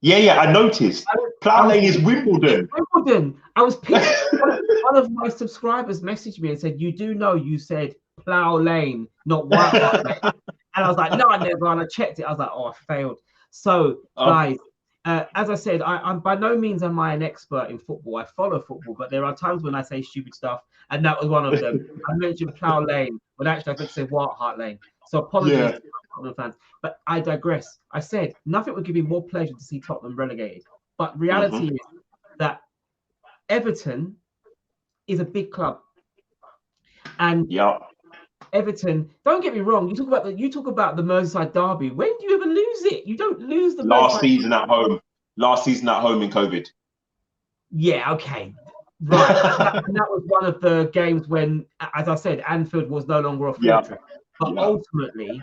Yeah, I noticed. Plough Lane is Wimbledon. Wimbledon. I was pissed. One of my subscribers messaged me and said, "You do know you said Plough Lane, not White Hart Lane." And I was like, "No, I never." And I checked it. I was like, "Oh, I failed." So, guys, as I said, I'm by no means am I an expert in football. I follow football, but there are times when I say stupid stuff, and that was one of them. I mentioned Plough Lane, but actually I could say White Hart Lane. So apologies to Tottenham fans, but I digress. I said nothing would give me more pleasure to see Tottenham relegated, but reality is that Everton is a big club, and Everton. Don't get me wrong. You talk about the Merseyside derby. When do you ever lose it? You don't lose the last season at home. Last season at home in COVID. Yeah. Okay. Right. and that was one of the games when, as I said, Anfield was no longer a fortress. But ultimately,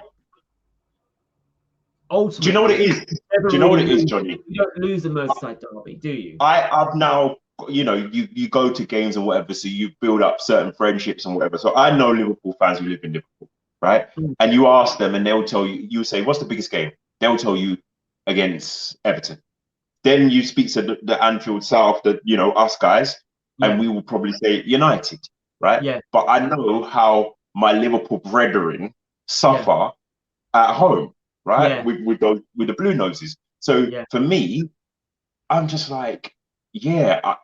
do you know what it is? Do you know what it is, Johnny? You don't lose a Merseyside derby, do you? I've now, you go to games and whatever, so you build up certain friendships and whatever. So I know Liverpool fans who live in Liverpool, right? And you ask them and they'll tell you, you say, what's the biggest game? They'll tell you against Everton. Then you speak to the Anfield South, us guys, and we will probably say United, right? Yeah. But I know how my Liverpool brethren suffer at home, right? With the blue noses. So for me, I'm just like, I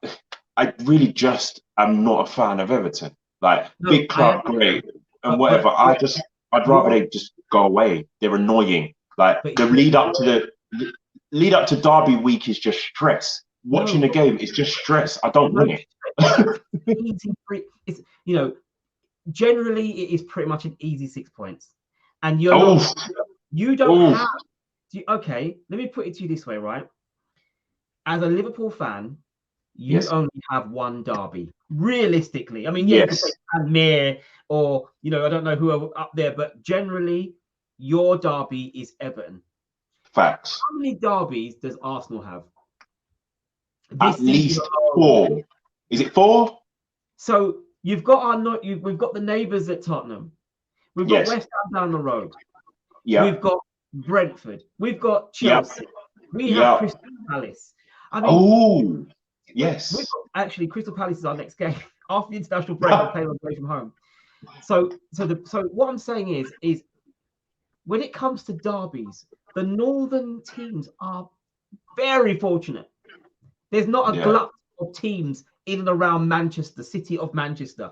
really just am not a fan of Everton. Like big club, great, and whatever. I'd rather they just go away. They're annoying. Like the lead up to lead up to Derby week is just stress. Watching the game is just stress. I don't want it. Easy, it's, you know, generally it is pretty much an easy 6 points, and you don't have. Okay, let me put it to you this way, right? As a Liverpool fan, you only have one derby. Realistically, I mean, you could say Mir or I don't know who are up there, but generally, your derby is Everton. Facts. How many derbies does Arsenal have? At least 4. Is it 4? So we've got the neighbours at Tottenham. We've got West Ham down the road. Yeah. We've got Brentford. We've got Chelsea. We have Crystal Palace. I mean, actually, Crystal Palace is our next game after the international break. We're playing away from home. So what I'm saying is when it comes to derbies, the northern teams are very fortunate. There's not a glut of teams in and around Manchester, city of Manchester.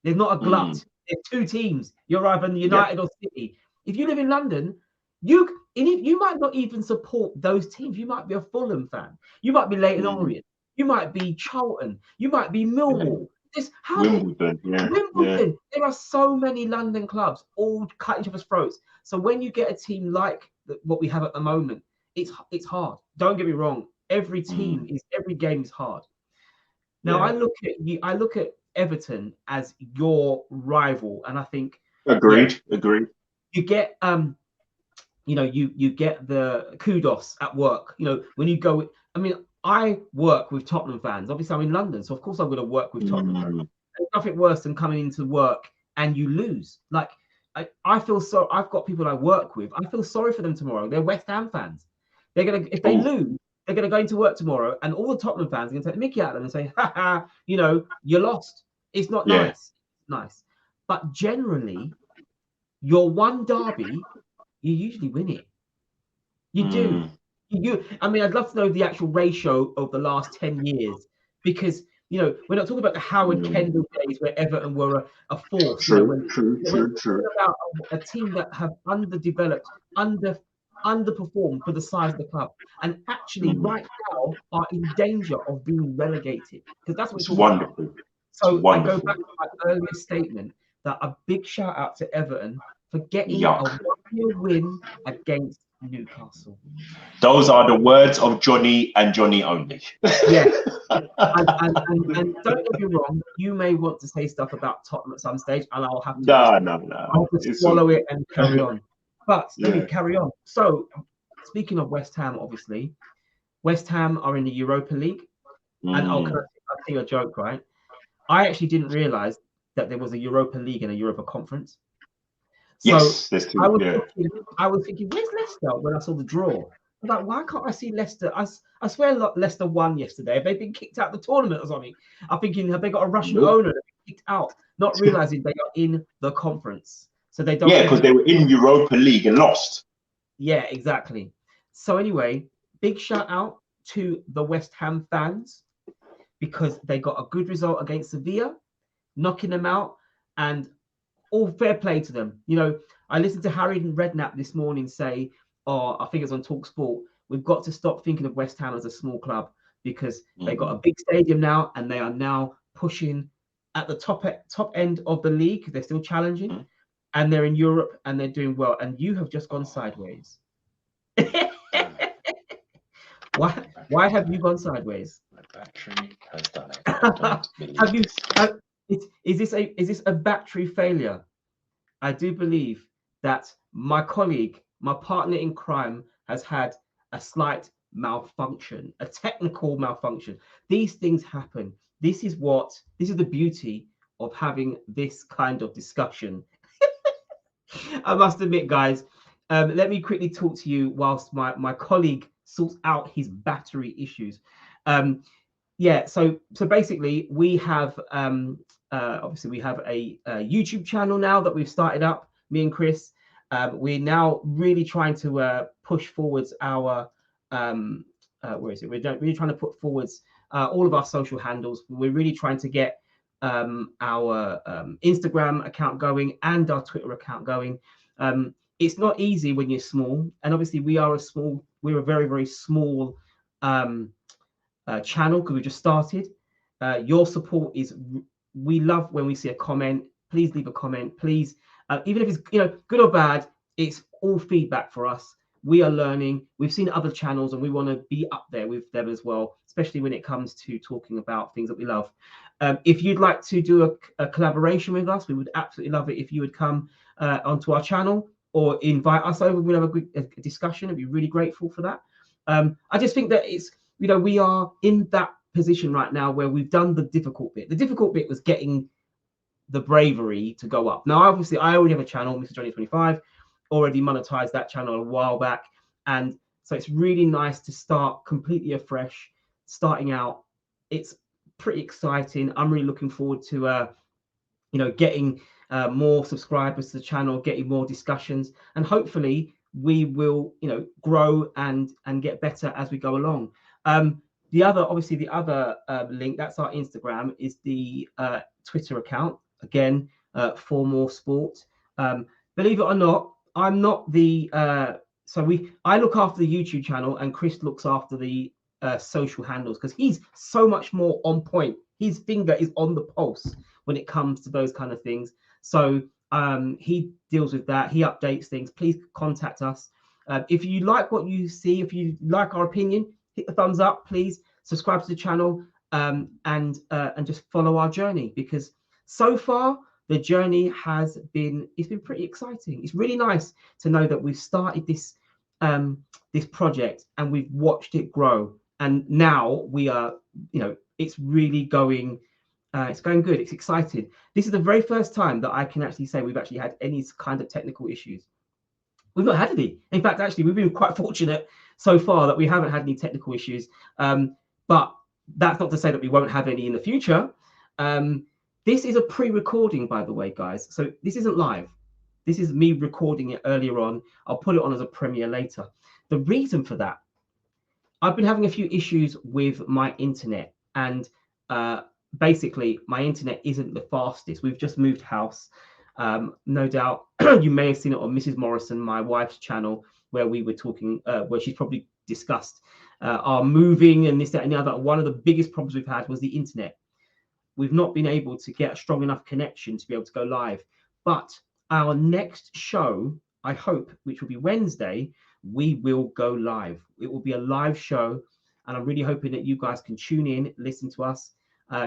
There's not a glut. There's 2 teams. You're either United or City. If you live in London, you might not even support those teams. You might be a Fulham fan. You might be Leyton Orient. You might be Charlton. You might be Millwall. Wimbledon. Wimbledon. There are so many London clubs all cut each other's throats. So when you get a team like what we have at the moment, it's hard. Don't get me wrong. Every team every game is hard. Now I look at Everton as your rival, and I think agreed. You get you get the kudos at work. When you go. I mean, I work with Tottenham fans. Obviously, I'm in London, so of course I'm going to work with Tottenham fans. There's nothing worse than coming into work and you lose. Like I feel so. I've got people I work with. I feel sorry for them tomorrow. They're West Ham fans. They're gonna if they lose. They're going to go into work tomorrow, and all the Tottenham fans are going to take the mickey out of them and say, "Ha ha, you lost." It's not nice. Nice, but generally, your one derby, you usually win it. You do. I mean, I'd love to know the actual ratio of the last 10 years because we're not talking about the Howard Kendall days where Everton were a force. True. We're talking about a team that have underdeveloped, underperformed for the size of the club, and actually right now are in danger of being relegated because that's what it's wonderful. About. So I go back to my earlier statement that a big shout out to Everton for getting a 1-0 win against Newcastle. Those are the words of Johnny and Johnny only. Yeah, and don't get me wrong, you may want to say stuff about Tottenham at some stage, and I'll have to. I'll just swallow it and carry on. But let me carry on. So, speaking of West Ham, obviously, West Ham are in the Europa League. And I'll tell you a joke, right? I actually didn't realize that there was a Europa League and a Europa Conference. So I was thinking, where's Leicester when I saw the draw? I was like, why can't I see Leicester? I swear Leicester won yesterday. Have they been kicked out of the tournament or something? I'm thinking, have they got a Russian owner that been kicked out? Not realizing they are in the conference. So they don't. Yeah, because they were in Europa League and lost. Yeah, exactly. So anyway, big shout out to the West Ham fans because they got a good result against Sevilla, knocking them out, and all fair play to them. I listened to Harry Redknapp this morning say, I think it's on TalkSport, we've got to stop thinking of West Ham as a small club because they got a big stadium now and they are now pushing at the top end of the league. They're still challenging. And they're in Europe and they're doing well. And you have just gone sideways. Why have you gone sideways? My battery has done it. Is this a battery failure? I do believe that my colleague, my partner in crime, has had a slight malfunction, a technical malfunction. These things happen. This is the beauty of having this kind of discussion. I must admit, guys, let me quickly talk to you whilst my colleague sorts out his battery issues. So basically we have obviously we have a YouTube channel now that we've started up, me and Chris. We're now really trying to push forwards our where is it? We're really trying to put forwards all of our social handles. We're really trying to get our Instagram account going and our Twitter account going. it's not easy when you're small, and obviously we're a very, very small channel because we just started. Your support is, we love when we see a comment. Please leave a comment, please. Even if it's good or bad, it's all feedback for us. We are learning. We've seen other channels and we want to be up there with them as well, especially when it comes to talking about things that we love. If you'd like to do a collaboration with us, we would absolutely love it if you would come onto our channel or invite us over. We'll have a discussion. I'd be really grateful for that. I just think that it's, we are in that position right now where we've done the difficult bit. The difficult bit was getting the bravery to go up. Now, obviously, I already have a channel, Mr. Johnny 25, already monetized that channel a while back. And so it's really nice to start completely afresh, starting out. It's pretty exciting. I'm really looking forward to, getting more subscribers to the channel, getting more discussions, and hopefully we will, grow and get better as we go along. The other link, that's our Instagram, is the Twitter account. Again, ForMorSport. Believe it or not, I'm not the I look after the YouTube channel and Chris looks after the social handles because he's so much more on point. His finger is on the pulse when it comes to those kind of things. So he deals with that. He updates things. Please contact us. If you like what you see, if you like our opinion, hit the thumbs up, please subscribe to the channel, and just follow our journey, because so far the journey has been, it's been pretty exciting. It's really nice to know that we've started this this project and we've watched it grow, and now we are, it's really going, it's going good. It's exciting. This is the very first time that I can actually say we've actually had any kind of technical issues. We've not had any. In fact, actually, we've been quite fortunate so far that we haven't had any technical issues. But that's not to say that we won't have any in the future. This is a pre-recording, by the way, guys. So this isn't live. This is me recording it earlier on. I'll put it on as a premiere later. The reason for that, I've been having a few issues with my internet, and basically my internet isn't the fastest. We've just moved house. No doubt you may have seen it on Mrs. Morrison, my wife's channel, where we were talking, where she's probably discussed our moving and this, that, and the other. One of the biggest problems we've had was the internet. We've not been able to get a strong enough connection to be able to go live. But our next show, I hope, which will be Wednesday, we will go live. It will be a live show, and I'm really hoping that you guys can tune in, listen to us,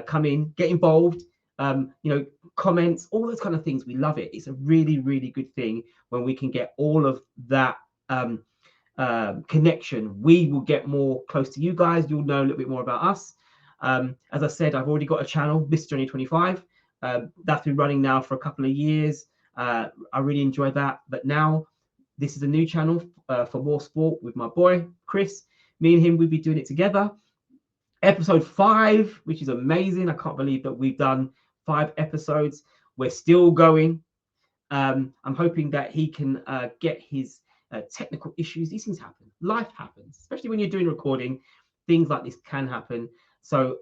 come in, get involved. Comments, all those kind of things. We love it. It's a really, really good thing when we can get all of that connection. We will get more close to you guys. You'll know a little bit more about us. As I said, I've already got a channel, Mr. Johnny 25. That's been running now for a couple of years. I really enjoy that. But now this is a new channel for more sport with my boy Chris. Me and him, we'll be doing it together. Episode 5, which is amazing. I can't believe that we've done 5 episodes. We're still going. I'm hoping that he can get his technical issues. These things happen. Life happens, especially when you're doing recording. Things like this can happen. So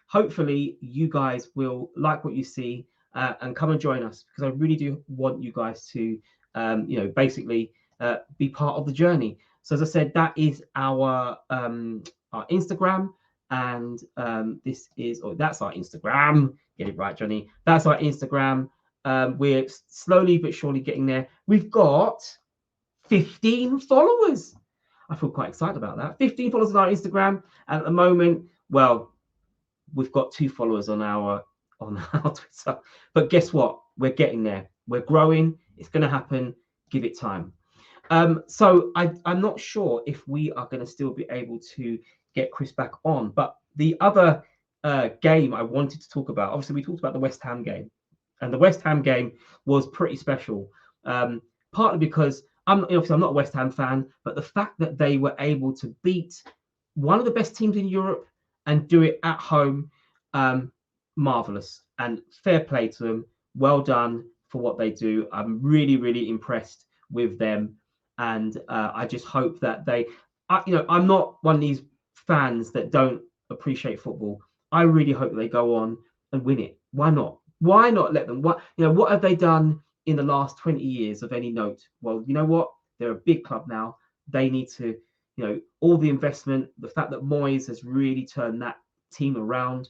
hopefully you guys will like what you see and come and join us, because I really do want you guys to, basically be part of the journey. So as I said, that is our Instagram. And this is, that's our Instagram. Get it right, Johnny. That's our Instagram. We're slowly but surely getting there. We've got 15 followers. I feel quite excited about that. 15 followers on our Instagram. And at the moment, well, we've got 2 followers on our Twitter. But guess what? We're getting there. We're growing. It's going to happen. Give it time. So I'm not sure if we are going to still be able to get Chris back on. But the other game I wanted to talk about, obviously we talked about the West Ham game, and the West Ham game was pretty special, partly because I'm not a West Ham fan, but the fact that they were able to beat one of the best teams in Europe and do it at home, marvelous, and fair play to them. Well done for what they do. I'm really, really impressed with them, and I just hope that I'm not one of these fans that don't appreciate football. I really hope they go on and win it. Why not? Why not let them? What have they done in the last 20 years of any note. Well, you know what? They're a big club now. They need to, all the investment, the fact that Moyes has really turned that team around.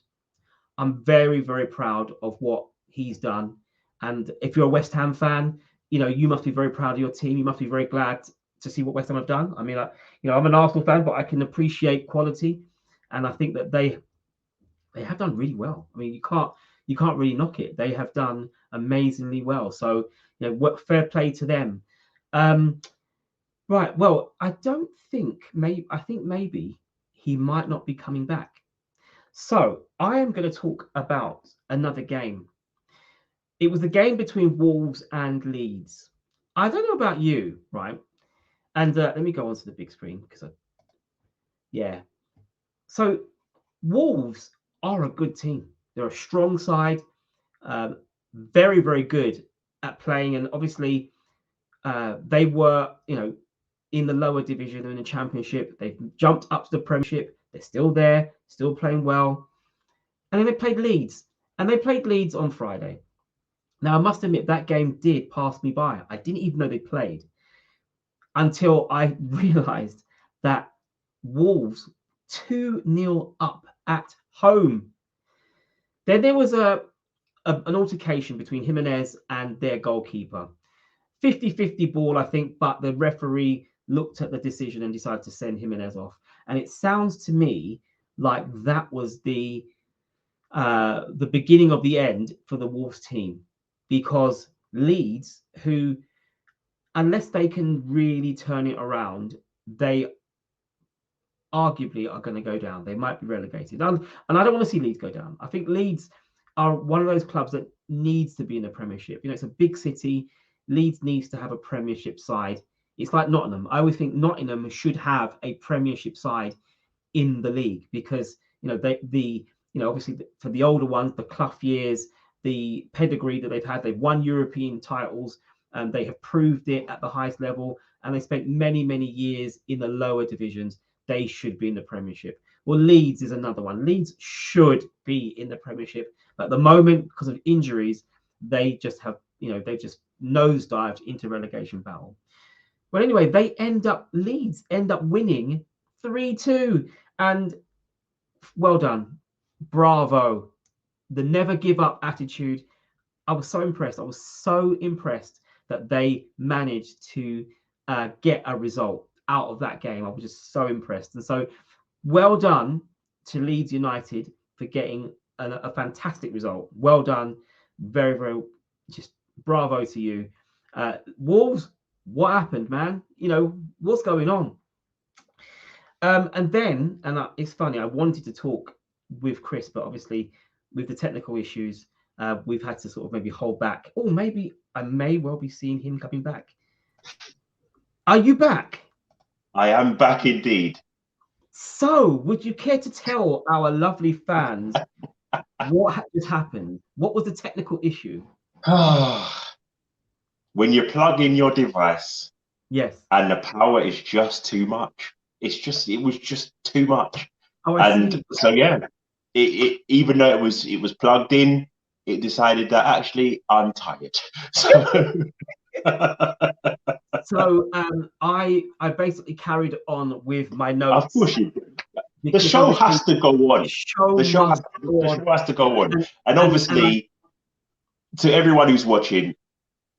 I'm very, very proud of what he's done. And if you're a West Ham fan, you must be very proud of your team. You must be very glad to see what West Ham have done. I mean, I'm an Arsenal fan, but I can appreciate quality, and I think that they have done really well. I mean, you can't really knock it. They have done amazingly well. So, what fair play to them. Right. Well, I think maybe he might not be coming back. So I am going to talk about another game. It was the game between Wolves and Leeds. I don't know about you, right? And let me go onto the big screen yeah. So Wolves are a good team. They're a strong side, very, very good at playing. And obviously, they were, in the lower division and in the Championship. They've jumped up to the Premiership. They're still there, still playing well. And then they played Leeds. And they played Leeds on Friday. Now, I must admit, that game did pass me by. I didn't even know they played until I realised that Wolves 2-0 up at home. Then there was an altercation between Jimenez and their goalkeeper. 50-50 ball, I think, but the referee looked at the decision and decided to send Jimenez off. And it sounds to me like that was the beginning of the end for the Wolves team, because Leeds, who, unless they can really turn it around, they arguably are going to go down. They might be relegated. And I don't want to see Leeds go down. I think Leeds are one of those clubs that needs to be in the Premiership. It's a big city. Leeds needs to have a Premiership side. It's like Nottingham. I always think Nottingham should have a Premiership side in the league, because obviously for the older ones, the Clough years, the pedigree that they've won European titles, and they have proved it at the highest level, and they spent many, many years in the lower divisions. They should be in the Premiership. Well, Leeds is another one. Leeds should be in the Premiership, but at the moment, because of injuries, they just have, they've just nosedived into relegation battle. Well, anyway, Leeds end up winning 3-2, and well done. Bravo. The never give up attitude. I was so impressed. I was so impressed that they managed to get a result out of that game. I was just so impressed. And so well done to Leeds United for getting a fantastic result. Well done. Very, very, just bravo to you. Wolves, what happened, man? What's going on? And then, it's funny, I wanted to talk with Chris, but obviously with the technical issues, we've had to sort of maybe hold back. Or maybe I may well be seeing him coming back. Are you back? I am back indeed. So, would you care to tell our lovely fans what just happened? What was the technical issue? When you plug in your device, yes, and the power is just too much. It was just too much. Oh, and see. So yeah, it even though it was plugged in, it decided that actually I'm tired. So I basically carried on with my notes. Of course you did. The show has to go on. The show has to go on. And obviously, to everyone who's watching,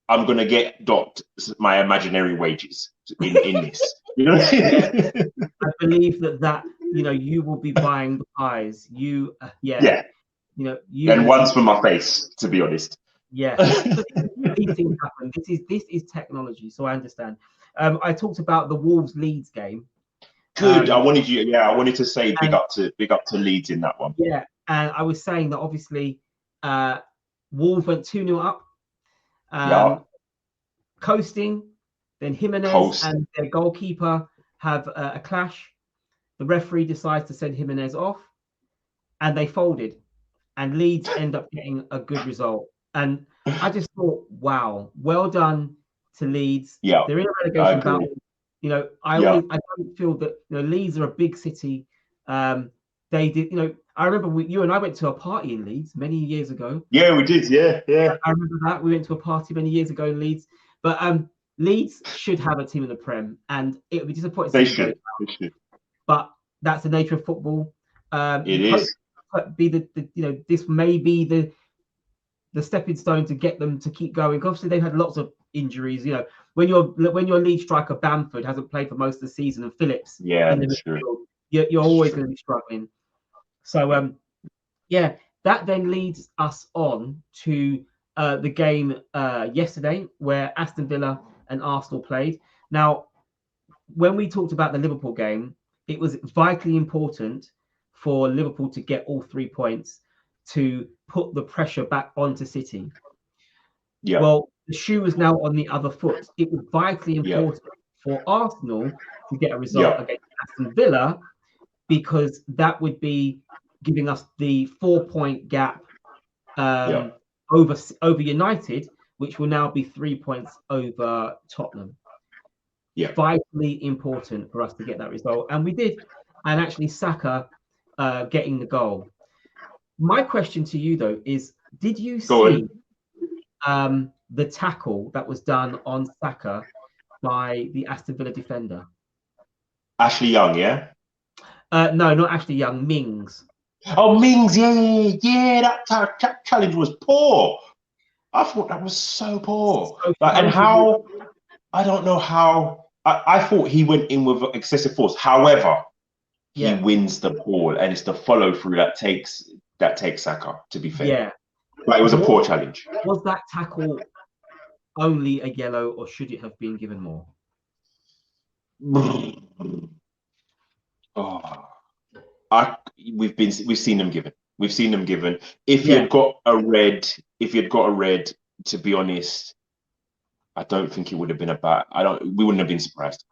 I'm going to get docked my imaginary wages in this. I believe that you will be buying the pies. You and one's for my face, to be honest. Yeah, these things happen. This is technology, so I understand. I talked about the Wolves Leeds game. Good. I wanted to say big up to Leeds in that one. Yeah, and I was saying that obviously Wolves went 2-0 up. Coasting. Then Jimenez and their goalkeeper have a clash. The referee decides to send Jimenez off, and they folded. And Leeds end up getting a good result. And I just thought, wow, well done to Leeds. Yeah, they're in a relegation battle. I don't feel that Leeds are a big city. They did, I I remember you and I went to a party in Leeds many years ago. Yeah, we did. Yeah, yeah. I remember that. We went to a party many years ago in Leeds. But Leeds should have a team in the Prem, and it would be disappointing. They should. They should. But that's the nature of football. It is. Be this may be the stepping stone to get them to keep going. Obviously, they've had lots of injuries. You know, when your lead striker Bamford hasn't played for most of the season, and Phillips Yeah, in the that's midfield, true. you're always going to be struggling. So yeah, that then leads us on to the game yesterday where Aston Villa and Arsenal played. Now, when we talked about the Liverpool game, it was vitally important for Liverpool to get all 3 points to put the pressure back onto City. Yeah. Well, the shoe is now on the other foot. It was vitally important for Arsenal to get a result against Aston Villa, because that would be giving us the 4-point gap over United, which will now be 3 points over Tottenham. Yeah. Vitally important for us to get that result, and we did. And actually, Saka getting the goal. My question to you though is: did you see the tackle that was done on Saka by the Aston Villa defender? Ashley Young, yeah. No, not Ashley Young. Mings. Oh, Mings, yeah. That challenge was poor. I thought that was so poor. And how? I don't know how. I thought he went in with excessive force. However, he wins the ball, and it's the follow through that takes Saka. To be fair, yeah, but it was a poor challenge. Was that tackle only a yellow, or should it have been given more? We've seen them given. We've seen them given. If you'd got a red, to be honest, I don't think it would have been we wouldn't have been surprised.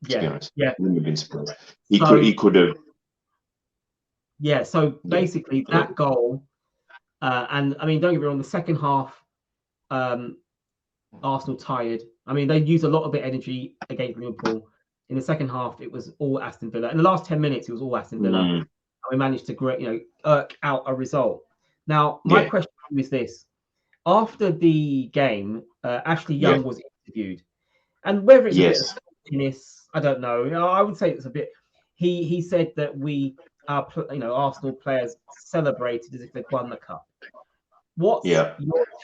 To be honest, we wouldn't have been surprised. He could have. Yeah. So basically, that goal, and I mean, don't get me wrong. The second half, Arsenal tired. I mean, they used a lot of their energy against Liverpool. In the second half, it was all Aston Villa. In the last 10 minutes, it was all Aston Villa. And we managed to irk out a result. Now, my question is this: after the game, Ashley Young was interviewed, and whether it's a bit of saltiness, I don't know. I would say it's a bit. He said that Arsenal players celebrated as if they'd won the cup. What's your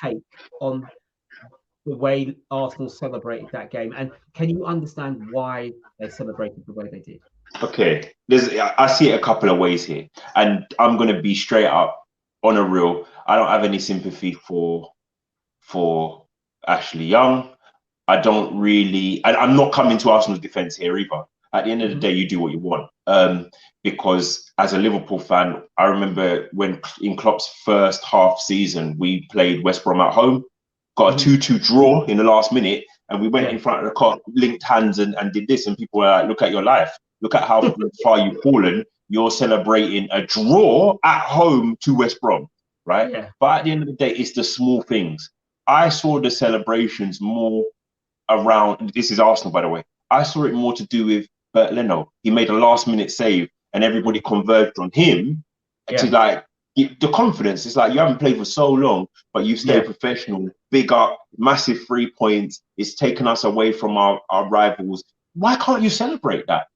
take on the way Arsenal celebrated that game, and can you understand why they celebrated the way they did? Okay, I see it a couple of ways here, and I'm going to be straight up on a real. I don't have any sympathy for Ashley Young. I don't really, and I'm not coming to Arsenal's defense here either. At the end of the day, you do what you want. Because as a Liverpool fan, I remember when in Klopp's first half season, we played West Brom at home, got a 2-2 draw in the last minute, and we went in front of the car, linked hands and did this, and people were like, look at your life. Look at how far you've fallen. You're celebrating a draw at home to West Brom, right? Yeah. But at the end of the day, it's the small things. I saw the celebrations more around, this is Arsenal, by the way. I saw it more to do with Bert Leno. He made a last-minute save, and everybody converged on him to the confidence. It's like you haven't played for so long, but you've stayed professional. Big up, massive 3 points. It's taken us away from our rivals. Why can't you celebrate that?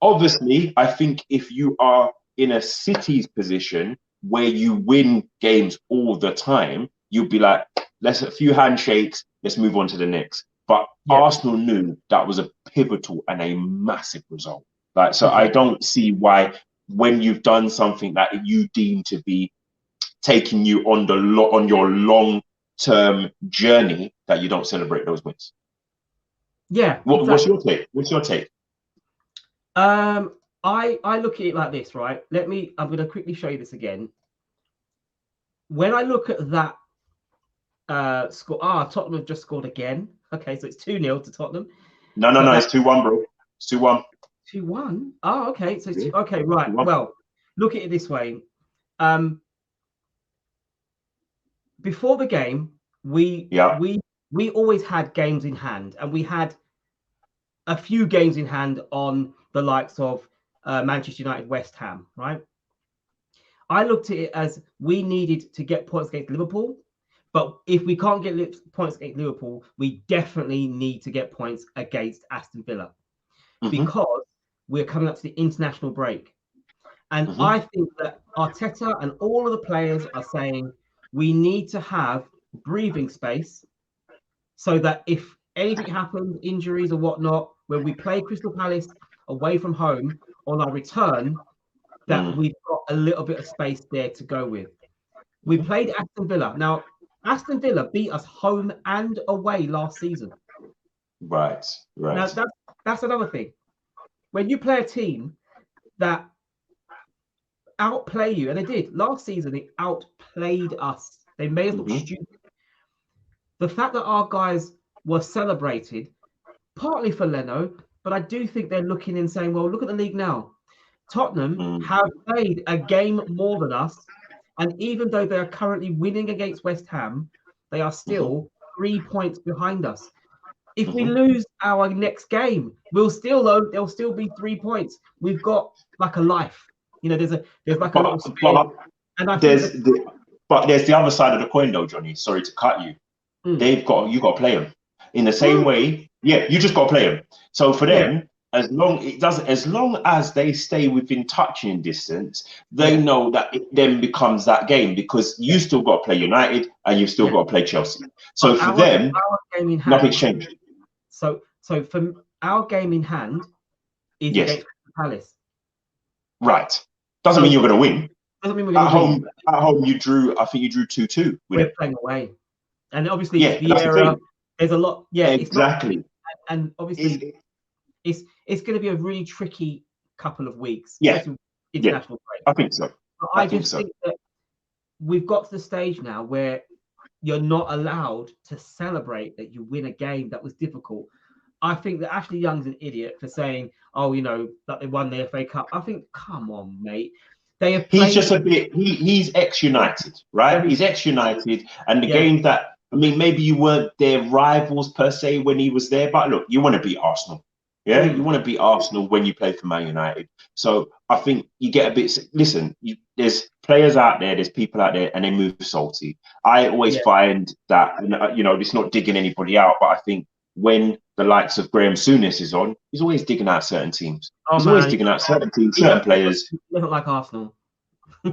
Obviously, I think if you are in a City's position where you win games all the time, you'll be like, let's a few handshakes, let's move on to the next. But Arsenal knew that was a pivotal and a massive result. So I don't see why, when you've done something that you deem to be taking you on your long-term journey, that you don't celebrate those wins. Yeah. What's your take? What's your take? I look at it like this, right? I'm going to quickly show you this again. When I look at that score, Tottenham have just scored again. Okay, so it's 2-0 to Tottenham. No, it's 2-1, bro. It's 2-1. 2-1. Oh, okay. So it's okay, right. 2-1. Well, look at it this way. Before the game, we always had games in hand, and we had a few games in hand on the likes of Manchester United, West Ham, right? I looked at it as we needed to get points against Liverpool, but if we can't get points against Liverpool, we definitely need to get points against Aston Villa because we're coming up to the international break. And I think that Arteta and all of the players are saying we need to have breathing space so that if anything happens, injuries or whatnot, when we play Crystal Palace away from home on our return, that we've got a little bit of space there to go with. We played Aston Villa. Now, Aston Villa beat us home and away last season. Right. Now, that's another thing. When you play a team that outplay you, and they did last season, they outplayed us. They made us look stupid. The fact that our guys were celebrated, partly for Leno, but I do think they're looking and saying, well, look at the league now. Tottenham have played a game more than us, and even though they are currently winning against West Ham, they are still 3 points behind us. If we lose our next game, there'll still be 3 points. We've got like a life. You know, there's like a little spin. And I think but there's the other side of the coin, though, Johnny. Sorry to cut you. You got to play them in the same way. Yeah, you just got to play them. So for them, as long as they stay within touching distance, they know that it then becomes that game because you still got to play United and you've still got to play Chelsea. So for them, nothing's changed. So for our game in hand is against Palace. Right. Doesn't mean you're going to win. Doesn't mean we're going to win. At home, you drew. I think you drew 2-2. We're playing away, and obviously Vieira. There's a lot. Yeah, exactly. It's not, and obviously, it's going to be a really tricky couple of weeks. International break. I think so. But I just think that we've got to the stage now where you're not allowed to celebrate that you win a game that was difficult. I think that Ashley Young's an idiot for saying, "Oh, you know, that they won the FA Cup." I think, come on, mate. They have played... He's just a bit. He's ex-United, right? He's ex-United, and the games that maybe you weren't their rivals per se when he was there, but look, you want to beat Arsenal, you want to beat Arsenal when you play for Man United. So I think you get a bit. Listen, there's players out there, there's people out there, and they move salty. I always find that it's not digging anybody out, but I think when the likes of Graham Souness is on, he's always digging out certain teams. He's always digging out certain teams, certain players. He doesn't like Arsenal.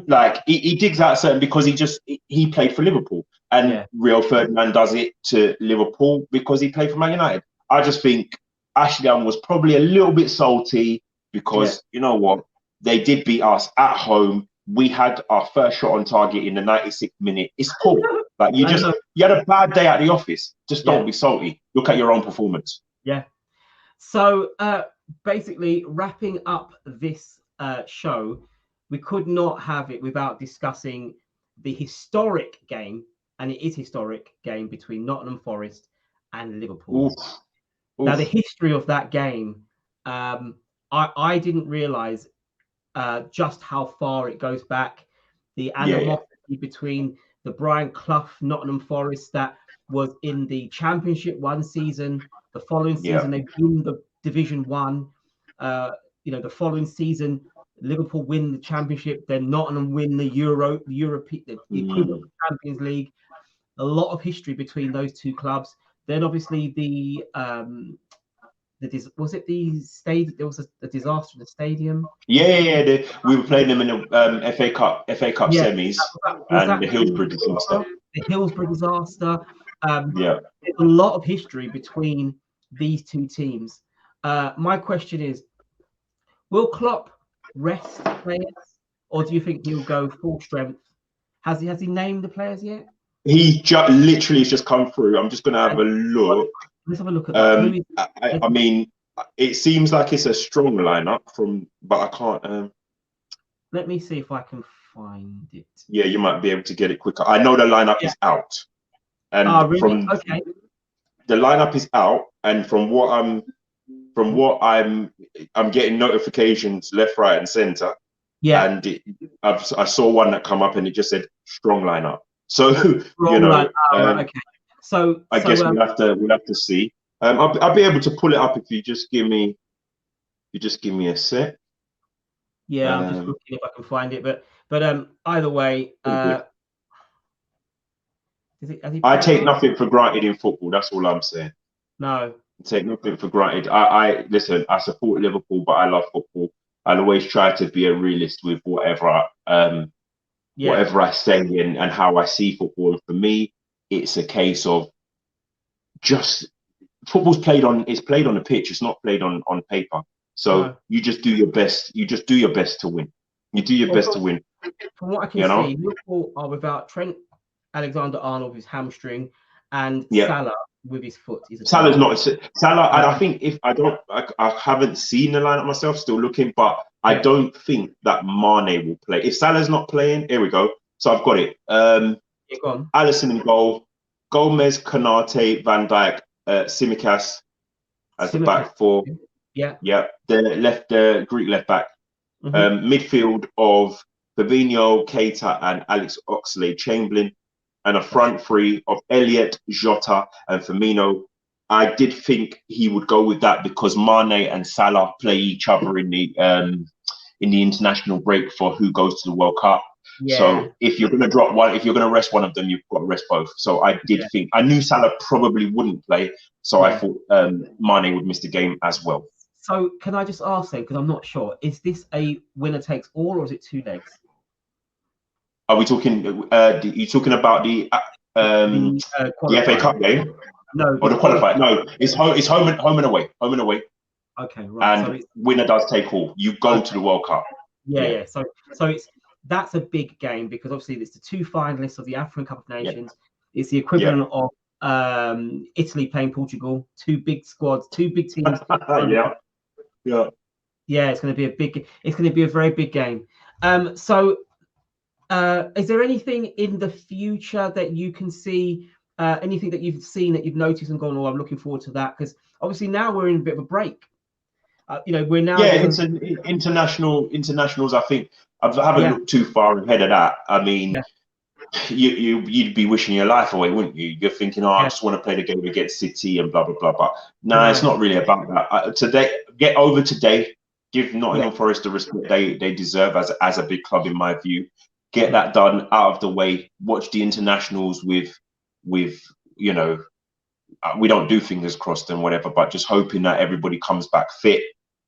Like he digs out certain because he played for Liverpool, and Rio Ferdinand does it to Liverpool because he played for Man United. I just think Ashley Young was probably a little bit salty because you know what, they did beat us at home. We had our first shot on target in the 96th minute. It's cool. Like you had a bad day at the office. Just don't be salty. Look at your own performance. Yeah. So basically, wrapping up this show, we could not have it without discussing the historic game, and it is historic game between Nottingham Forest and Liverpool. Oof. Now, the history of that game, I didn't realise just how far it goes back. The animosity between the Brian Clough Nottingham Forest that was in the Championship one season. The following season, they win the Division 1. The following season, Liverpool win the Championship. Then Nottingham win the the equivalent of Champions League. A lot of history between those two clubs. Then obviously was it the stadium? There was a disaster in the stadium. We were playing them in the FA Cup semis, and the Hillsborough disaster. The Hillsborough disaster. There's a lot of history between these two teams. My question is, will Klopp rest players, or do you think he'll go full strength? Has he named the players yet? He literally has just come through. I'm just going to have a look. Let's have a look at that. I mean, it seems like it's a strong lineup but I can't. Let me see if I can find it. Yeah, you might be able to get it quicker. I know the lineup is out, and really? The lineup is out, and from what I'm getting notifications left, right, and center. Yeah, and I saw one that come up, and it just said strong lineup. So okay. So I guess we'll have to see. I'll be able to pull it up if you just give me a sec. Yeah, I'm just looking if I can find it, but But either way, I played? take nothing for granted in football. That's all I'm saying. No. Take nothing for granted. I listen. I support Liverpool, but I love football. I'll always try to be a realist with whatever I say and how I see football. And for me, it's a case of just football's played on. It's played on the pitch. It's not played on paper. So you just do your best. You just do your best to win. You do your best to win. From what I can see, Liverpool are without Trent Alexander-Arnold with his hamstring and Salah with his foot. Salah's not Salah. I think if I haven't seen the lineup myself. Still looking, but I don't think that Mane will play. If Salah's not playing, here we go. So I've got it. Alisson in goal, Gomez, Konate, Van Dijk, Tsimikas as the back four. Yeah. The Greek left back. Midfield of Fabinho, Keita, and Alex Oxlade-Chamberlain, and a front three of Elliott, Jota, and Firmino. I did think he would go with that because Mane and Salah play each other in the international break for who goes to the World Cup. Yeah. So if you're going to drop one, if you're going to rest one of them, you've got to rest both. So I did think, I knew Salah probably wouldn't play, so I thought Mane would miss the game as well. So can I just ask then, because I'm not sure, is this a winner takes all or is it two legs? Are we talking? You talking about the FA Cup game? No, or the qualifier? No, it's home and away. Home and away. Okay, right. And so winner does take all. You go to the World Cup. Yeah. So that's a big game because obviously it's the two finalists of the African Cup of Nations. Yeah. It's the equivalent of Italy playing Portugal. Two big squads, two big teams. Yeah, it's going to be a very big game. So is there anything in the future that you can see, anything that you've seen that you've noticed and gone, oh, I'm looking forward to that? Because obviously now we're in a bit of a break. We're now internationals. I think I haven't looked too far ahead of that. I mean, you'd be wishing your life away, wouldn't you? You're thinking, I just want to play the game against City and blah blah blah. But no, it's not really about that. Today, get over today. Give Nottingham Forest the respect they deserve as a big club in my view. Get that done out of the way. Watch the internationals with we don't do fingers crossed and whatever, but just hoping that everybody comes back fit,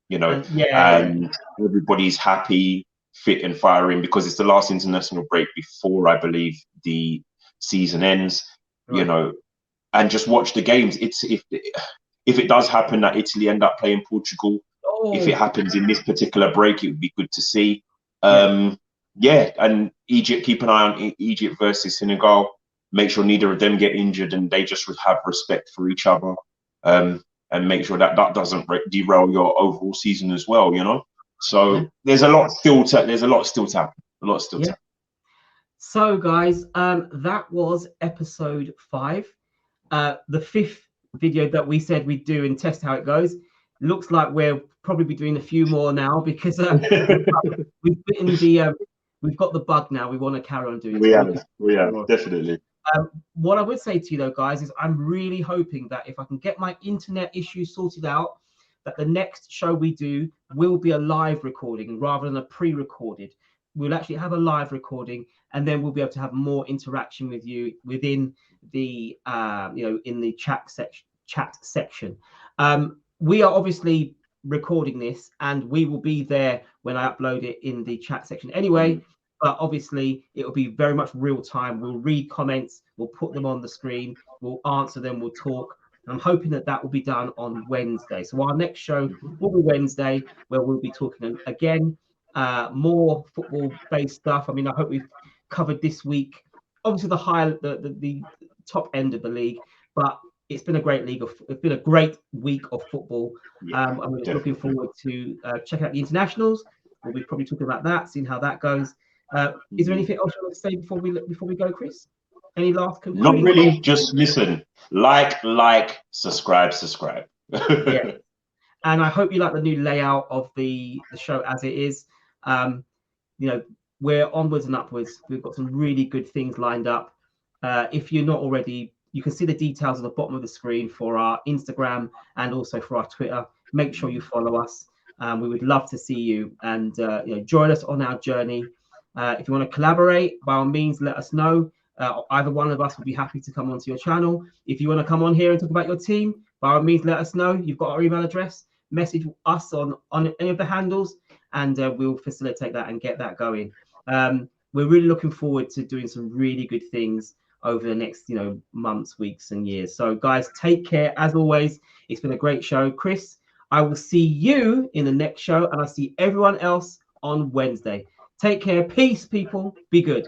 and everybody's happy, fit and firing because it's the last international break before I believe the season ends, and just watch the games. It's if it does happen that Italy end up playing Portugal, if it happens in this particular break, it would be good to see. And Egypt, keep an eye on Egypt versus Senegal. Make sure neither of them get injured and they just have respect for each other, and make sure that doesn't derail your overall season as well. So there's a lot still to happen. So guys, that was episode 5, the 5th video that we said we'd do and test how it goes. Looks like we'll probably be doing a few more now because we've got the bug now. We want to carry on doing it. We have definitely. What I would say to you though, guys, is I'm really hoping that if I can get my internet issues sorted out, that the next show we do will be a live recording rather than a pre-recorded. We'll actually have a live recording, and then we'll be able to have more interaction with you within the in the chat section. We are obviously recording this, and we will be there when I upload it in the chat section anyway. But obviously, it will be very much real time. We'll read comments, we'll put them on the screen, we'll answer them, we'll talk. And I'm hoping that will be done on Wednesday. So our next show will be Wednesday, where we'll be talking again more football-based stuff. I mean, I hope we've covered this week, obviously the top end of the league, but it's been a great it's been a great week of football. I'm looking forward to checking out the internationals. We'll be probably talking about that, seeing how that goes. Is there anything else you want to say before we go, Chris? Any last conclusion? Not really. Just listen, like, subscribe. Yeah. And I hope you like the new layout of the show as it is. We're onwards and upwards. We've got some really good things lined up. If you're not already, you can see the details at the bottom of the screen for our Instagram and also for our Twitter. Make sure you follow us. We would love to see you and join us on our journey. If you want to collaborate, by all means, let us know. Either one of us would be happy to come onto your channel. If you want to come on here and talk about your team, by all means, let us know. You've got our email address. Message us on any of the handles, and we'll facilitate that and get that going. We're really looking forward to doing some really good things over the next, months, weeks, and years. So, guys, take care. As always, it's been a great show. Chris, I will see you in the next show, and I'll see everyone else on Wednesday. Take care. Peace, people. Be good.